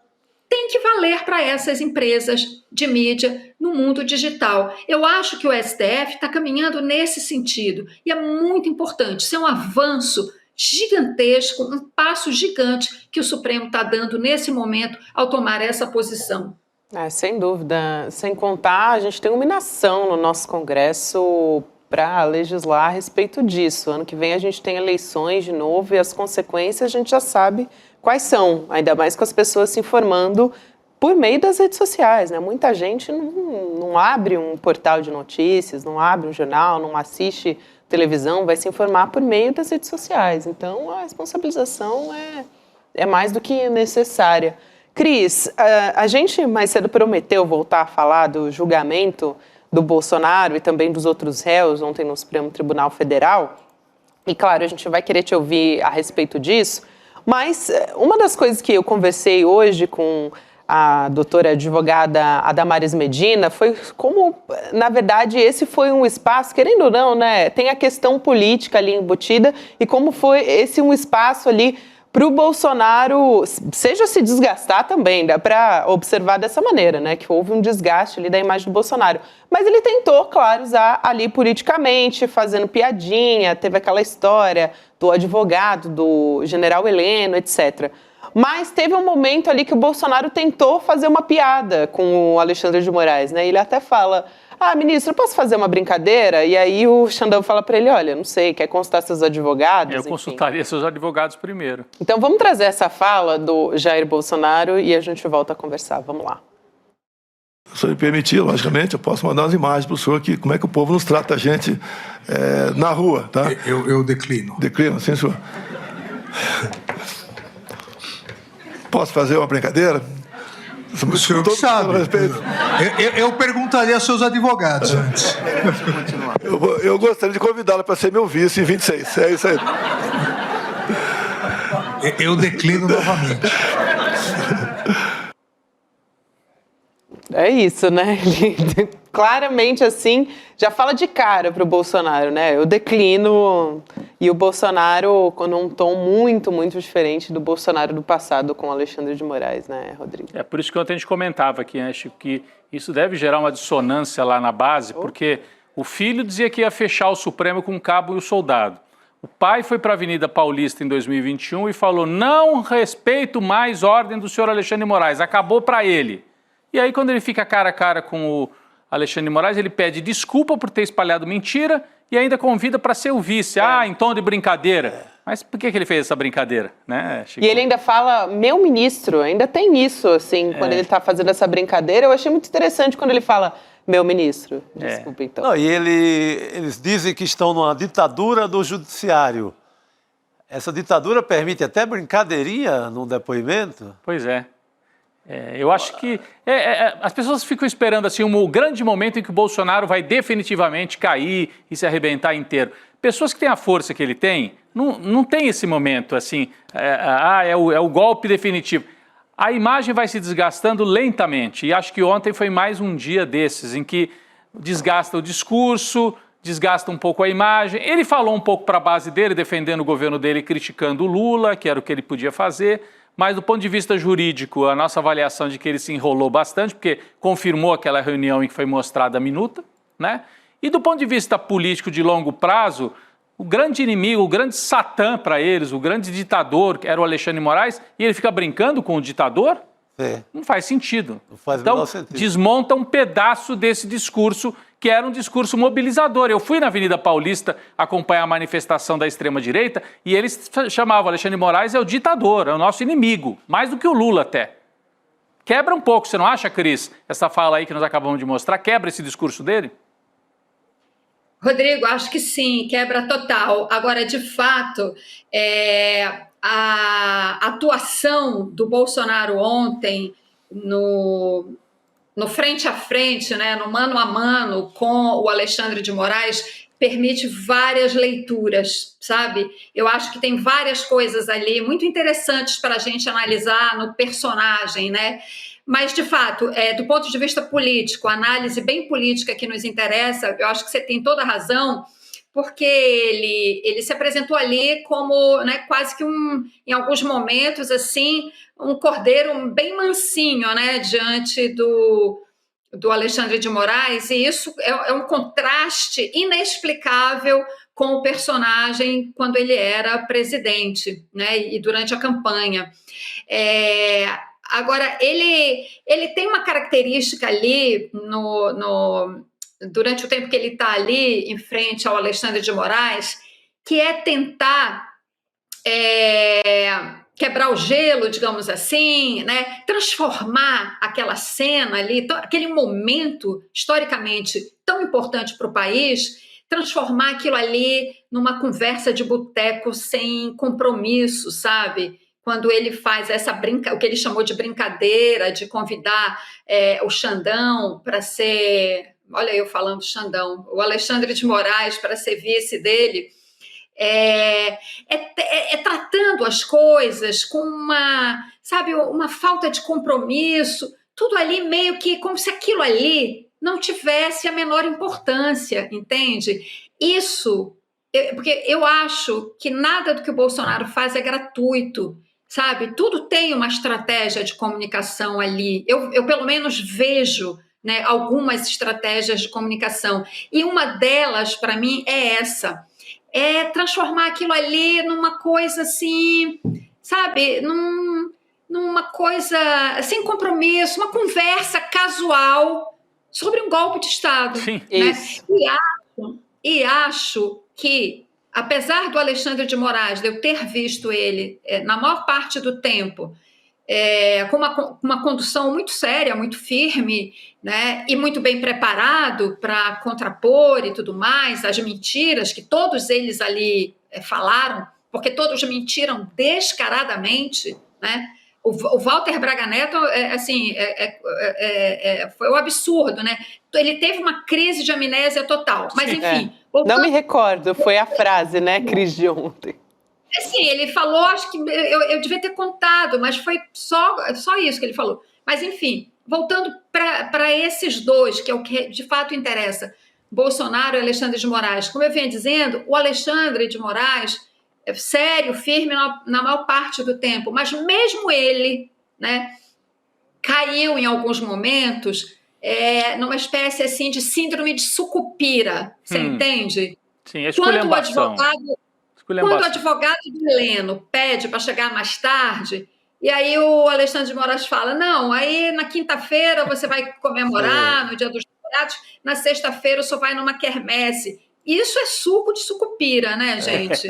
tem que valer para essas empresas de mídia no mundo digital. Eu acho que o STF está caminhando nesse sentido, e é muito importante, isso é um avanço gigantesco, um passo gigante que o Supremo está dando nesse momento ao tomar essa posição. Sem dúvida. Sem contar, a gente tem uma inação no nosso Congresso para legislar a respeito disso. Ano que vem a gente tem eleições de novo e as consequências a gente já sabe quais são, ainda mais com as pessoas se informando por meio das redes sociais, né? Muita gente não abre um portal de notícias, não abre um jornal, não assiste televisão, vai se informar por meio das redes sociais. Então, a responsabilização é mais do que necessária. Cris, a gente mais cedo prometeu voltar a falar do julgamento do Bolsonaro e também dos outros réus ontem no Supremo Tribunal Federal. E, claro, a gente vai querer te ouvir a respeito disso. Mas uma das coisas que eu conversei hoje com a doutora advogada Adamares Medina foi como, na verdade, esse foi um espaço, querendo ou não, né, tem a questão política ali embutida, e como foi esse um espaço ali para o Bolsonaro, seja se desgastar também, dá para observar dessa maneira, né, que houve um desgaste ali da imagem do Bolsonaro. Mas ele tentou, claro, usar ali politicamente, fazendo piadinha, teve aquela história do advogado, do general Heleno, etc. Mas teve um momento ali que o Bolsonaro tentou fazer uma piada com o Alexandre de Moraes, né? Ele até fala, ministro, eu posso fazer uma brincadeira? E aí o Xandão fala para ele, olha, não sei, quer consultar seus advogados? Eu consultaria seus advogados primeiro. Então vamos trazer essa fala do Jair Bolsonaro e a gente volta a conversar. Vamos lá. Se o senhor me permitir, logicamente, eu posso mandar umas imagens para o senhor aqui, como é que o povo nos trata a gente na rua, tá? Eu declino. Declino, sim, senhor. Posso fazer uma brincadeira? O senhor que sabe. Eu perguntaria aos seus advogados antes. Eu gostaria de convidá-la para ser meu vice em 26. É isso aí. Eu declino novamente. É isso, né? Ele, claramente, assim, já fala de cara pro Bolsonaro, né? Eu declino. E o Bolsonaro num tom muito, muito diferente do Bolsonaro do passado com o Alexandre de Moraes, né, Rodrigo? É por isso que ontem a gente comentava aqui, né, Chico, que isso deve gerar uma dissonância lá na base, porque o filho dizia que ia fechar o Supremo com o cabo e o soldado. O pai foi para a Avenida Paulista em 2021 e falou, não respeito mais ordem do senhor Alexandre de Moraes, acabou para ele. E aí, quando ele fica cara a cara com o Alexandre de Moraes, ele pede desculpa por ter espalhado mentira e ainda convida para ser o vice. Em tom de brincadeira. Mas por que ele fez essa brincadeira, né, Chico? E ele ainda fala, meu ministro, ainda tem isso, assim, quando ele está fazendo essa brincadeira. Eu achei muito interessante quando ele fala, meu ministro. Desculpa, então. Não, e eles dizem que estão numa ditadura do judiciário. Essa ditadura permite até brincadeirinha num depoimento? Pois é. Eu acho que as pessoas ficam esperando assim, um grande momento em que o Bolsonaro vai definitivamente cair e se arrebentar inteiro. Pessoas que têm a força que ele tem, não tem esse momento assim, é o golpe definitivo. A imagem vai se desgastando lentamente e acho que ontem foi mais um dia desses em que desgasta o discurso, desgasta um pouco a imagem. Ele falou um pouco para a base dele, defendendo o governo dele, criticando o Lula, que era o que ele podia fazer. Mas do ponto de vista jurídico, a nossa avaliação de que ele se enrolou bastante, porque confirmou aquela reunião em que foi mostrada a minuta, né? E do ponto de vista político de longo prazo, o grande inimigo, o grande satã para eles, o grande ditador, era o Alexandre de Moraes, e ele fica brincando com o ditador? Não faz sentido. Não faz o então, menor sentido. Desmonta um pedaço desse discurso, que era um discurso mobilizador. Eu fui na Avenida Paulista acompanhar a manifestação da extrema-direita e eles chamavam Alexandre de Moraes é o ditador, é o nosso inimigo, mais do que o Lula até. Quebra um pouco, você não acha, Cris? Essa fala aí que nós acabamos de mostrar, quebra esse discurso dele? Rodrigo, acho que sim, quebra total. Agora, de fato, a atuação do Bolsonaro ontem no frente a frente, né, no mano a mano com o Alexandre de Moraes, permite várias leituras, sabe? Eu acho que tem várias coisas ali muito interessantes para a gente analisar no personagem, né? Mas, de fato, do ponto de vista político, a análise bem política que nos interessa, eu acho que você tem toda a razão, porque ele se apresentou ali como, né, quase que em alguns momentos, assim, um cordeiro bem mansinho, né, diante do Alexandre de Moraes, e isso é um contraste inexplicável com o personagem quando ele era presidente, né, e durante a campanha. Agora, ele tem uma característica ali, durante o tempo que ele está ali em frente ao Alexandre de Moraes, que é tentar quebrar o gelo, digamos assim, né? Transformar aquela cena ali, aquele momento historicamente tão importante para o país, transformar aquilo ali numa conversa de boteco sem compromisso, sabe? Quando ele faz o que ele chamou de brincadeira, de convidar o Xandão para ser, olha eu falando Xandão, o Alexandre de Moraes para ser vice dele, tratando as coisas com uma falta de compromisso, tudo ali meio que como se aquilo ali não tivesse a menor importância, entende? Isso, porque eu acho que nada do que o Bolsonaro faz é gratuito. sabe? Tudo tem uma estratégia de comunicação ali. Eu pelo menos vejo, né, algumas estratégias de comunicação. E uma delas, para mim, é essa. É transformar aquilo ali numa coisa assim, sabe? Numa coisa sem compromisso, uma conversa casual sobre um golpe de Estado. Sim, né? isso. E acho que, apesar do Alexandre de Moraes, de eu ter visto ele, na maior parte do tempo, com uma condução muito séria, muito firme, né, e muito bem preparado para contrapor e tudo mais, as mentiras que todos eles ali falaram, porque todos mentiram descaradamente, né? O Walter Braga Neto, foi um absurdo, né? Ele teve uma crise de amnésia total, mas enfim... Não me recordo, foi a frase, né, Cris, de ontem. Assim, ele falou, acho que eu devia ter contado, mas foi só isso que ele falou. Mas, enfim, voltando para esses dois, que é o que de fato interessa, Bolsonaro e Alexandre de Moraes. Como eu vinha dizendo, o Alexandre de Moraes é sério, firme na maior parte do tempo, mas mesmo ele, né, caiu em alguns momentos numa espécie assim, de síndrome de sucupira, você entende? Sim, a esculhambação. Quando o advogado do Heleno pede para chegar mais tarde, e aí o Alexandre de Moraes fala, não, aí na quinta-feira você vai comemorar, no Dia dos Namorados, na sexta-feira o senhor vai numa quermesse. Isso é suco de sucupira, né, gente?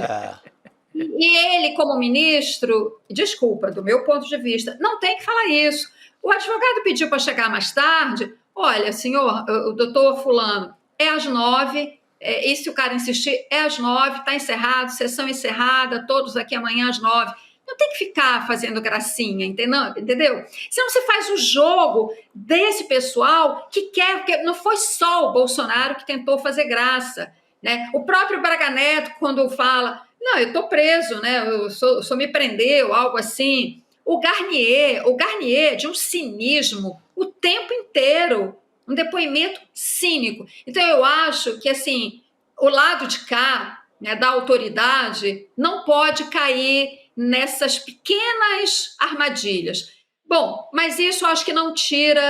E ele, como ministro, desculpa, do meu ponto de vista, não tem que falar isso. O advogado pediu para chegar mais tarde, olha, senhor, o doutor fulano, é às 9h, e se o cara insistir, é às 9h, está encerrado, sessão encerrada, todos aqui amanhã às 9h. Não tem que ficar fazendo gracinha, entendeu? Senão você faz o jogo desse pessoal que quer, porque não foi só o Bolsonaro que tentou fazer graça, né? O próprio Braga Neto, quando fala, não, eu estou preso, né? O senhor me prendeu, algo assim. O Garnier, de um cinismo o tempo inteiro, um depoimento cínico. Então, eu acho que, assim, o lado de cá, né, da autoridade, não pode cair nessas pequenas armadilhas. Bom, mas isso eu acho que não tira,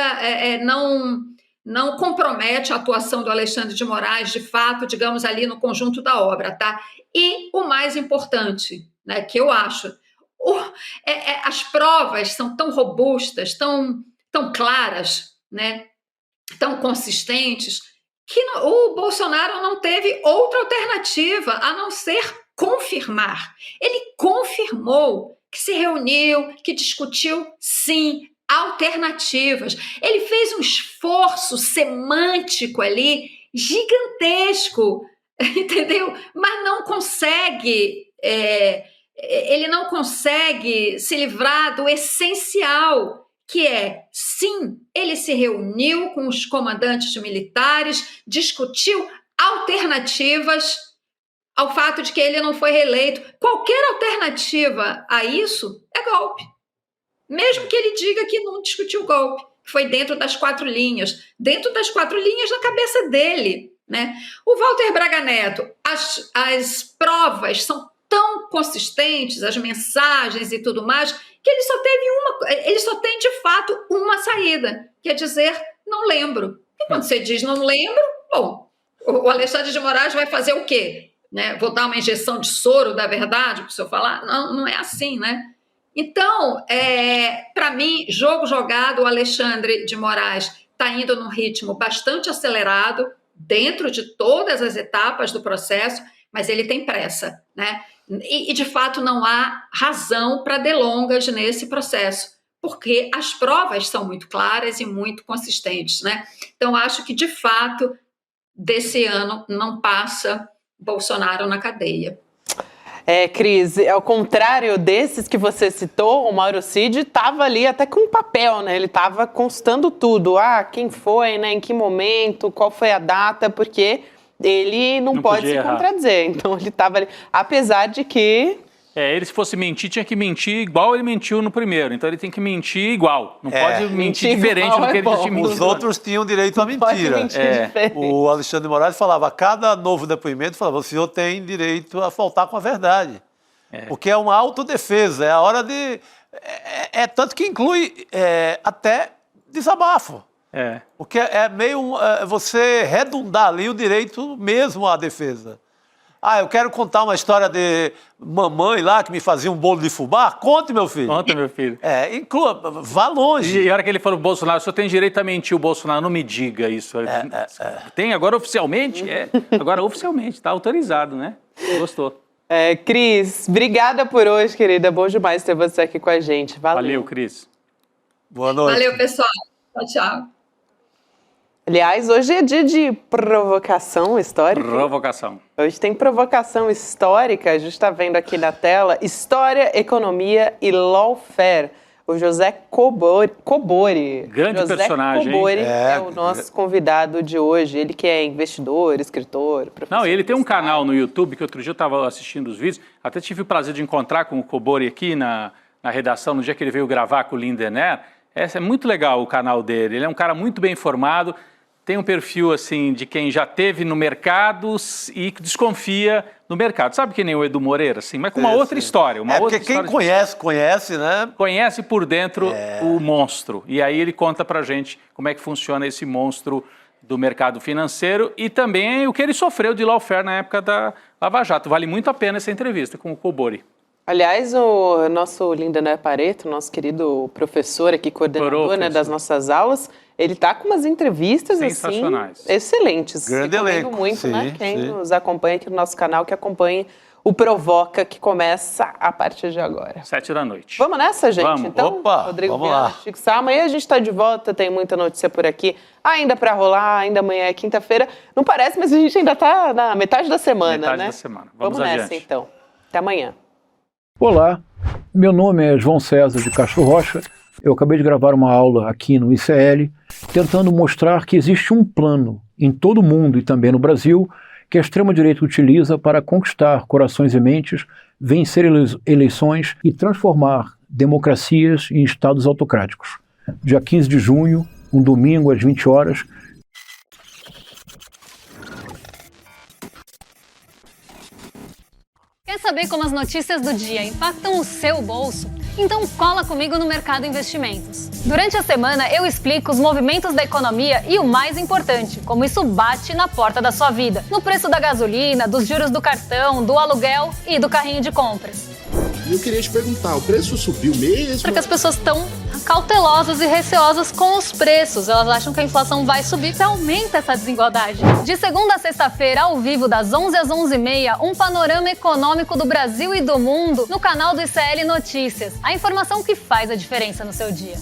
não compromete a atuação do Alexandre de Moraes, de fato, digamos, ali no conjunto da obra, tá? E o mais importante, né, que eu acho, as provas são tão robustas, tão claras, né, tão consistentes, que o Bolsonaro não teve outra alternativa a não ser confirmar. Ele confirmou que se reuniu, que discutiu, sim, alternativas. Ele fez um esforço semântico ali gigantesco, entendeu? Mas não consegue, ele não consegue se livrar do essencial, que é, sim, ele se reuniu com os comandantes militares, discutiu alternativas ao fato de que ele não foi reeleito. Qualquer alternativa a isso é golpe. Mesmo que ele diga que não discutiu golpe, foi dentro das 4 linhas. Dentro das 4 linhas na cabeça dele, né? O Walter Braga Neto, as provas são tão consistentes, as mensagens e tudo mais, que ele só tem de fato uma saída, que é dizer, não lembro. E quando você diz não lembro, bom, o Alexandre de Moraes vai fazer o quê? Né? Vou dar uma injeção de soro da verdade para o senhor falar? Não é assim, né? Então, para mim, jogo jogado, o Alexandre de Moraes está indo num ritmo bastante acelerado, dentro de todas as etapas do processo, mas ele tem pressa, né? E de fato, não há razão para delongas nesse processo, porque as provas são muito claras e muito consistentes, né? Então, acho que, de fato, desse ano não passa Bolsonaro na cadeia. Cris, ao contrário desses que você citou, o Mauro Cid estava ali até com um papel, né? Ele estava constando tudo. Quem foi, né? Em que momento, qual foi a data, porque ele não pode se contradizer. Então, ele estava ali, apesar de que... ele, se fosse mentir, tinha que mentir igual ele mentiu no primeiro. Então, ele tem que mentir igual. Não pode mentir diferente do que ele tinha mentido. Os outros tinham direito à mentira. O Alexandre de Moraes falava, a cada novo depoimento, falava, o senhor tem direito a faltar com a verdade. Porque é uma autodefesa, é a hora de... tanto que inclui até desabafo. Porque é meio você redundar ali o direito mesmo à defesa. Eu quero contar uma história de mamãe lá que me fazia um bolo de fubá. Conte, meu filho. Conta, meu filho. Inclua, vá longe. E a hora que ele falou Bolsonaro, o senhor tem direito a mentir, o Bolsonaro, não me diga isso. Tem agora oficialmente? Agora oficialmente, está autorizado, né? Gostou. Cris, obrigada por hoje, querida. Bom demais ter você aqui com a gente. Valeu, Cris. Boa noite. Valeu, pessoal. Tchau. Aliás, hoje é dia de provocação histórica. Provocação. Hoje tem provocação histórica, a gente está vendo aqui na tela, História, Economia e Lawfare. O José Cobori. Grande José personagem, Cobori é o nosso convidado de hoje. Ele que é investidor, escritor, professor. Não, ele tem um canal no YouTube, que outro dia eu estava assistindo os vídeos, até tive o prazer de encontrar com o Cobori aqui na redação, no dia que ele veio gravar com o Lindener. É muito legal o canal dele, ele é um cara muito bem informado, tem um perfil assim de quem já teve no mercado e desconfia no mercado. Sabe que nem o Edu Moreira, assim, mas com uma outra história. Porque quem conhece, né? Conhece por dentro o monstro. E aí ele conta pra gente como é que funciona esse monstro do mercado financeiro e também o que ele sofreu de lawfare na época da Lava Jato. Vale muito a pena essa entrevista com o Cobori. Aliás, o nosso Lindener Pareto, nosso querido professor aqui, coordenador das nossas aulas, ele está com umas entrevistas assim, excelentes. Grande elenco. Muito, né? Quem nos acompanha aqui no nosso canal, que acompanhe o Provoca, que começa a partir de agora. 7 da noite. Vamos nessa, gente? Vamos. Então, Opa, Rodrigo vamos Viana, lá. Chico Sá. Amanhã a gente está de volta, tem muita notícia por aqui. Ainda para rolar, ainda amanhã é quinta-feira. Não parece, mas a gente ainda está na metade da semana, metade né? da semana. Vamos nessa, então. Até amanhã. Olá, meu nome é João César de Castro Rocha. Eu acabei de gravar uma aula aqui no ICL, tentando mostrar que existe um plano em todo o mundo e também no Brasil que a extrema-direita utiliza para conquistar corações e mentes, vencer eleições e transformar democracias em estados autocráticos. Dia 15 de junho, um domingo às 20 horas, Quer saber como as notícias do dia impactam o seu bolso? Então cola comigo no Mercado Investimentos. Durante a semana eu explico os movimentos da economia e o mais importante, como isso bate na porta da sua vida. No preço da gasolina, dos juros do cartão, do aluguel e do carrinho de compras. Eu queria te perguntar, o preço subiu mesmo? Porque as pessoas estão cautelosas e receosas com os preços. Elas acham que a inflação vai subir e aumenta essa desigualdade. De segunda a sexta-feira, ao vivo, das 11 às 11h30, um panorama econômico do Brasil e do mundo no canal do ICL Notícias. A informação que faz a diferença no seu dia.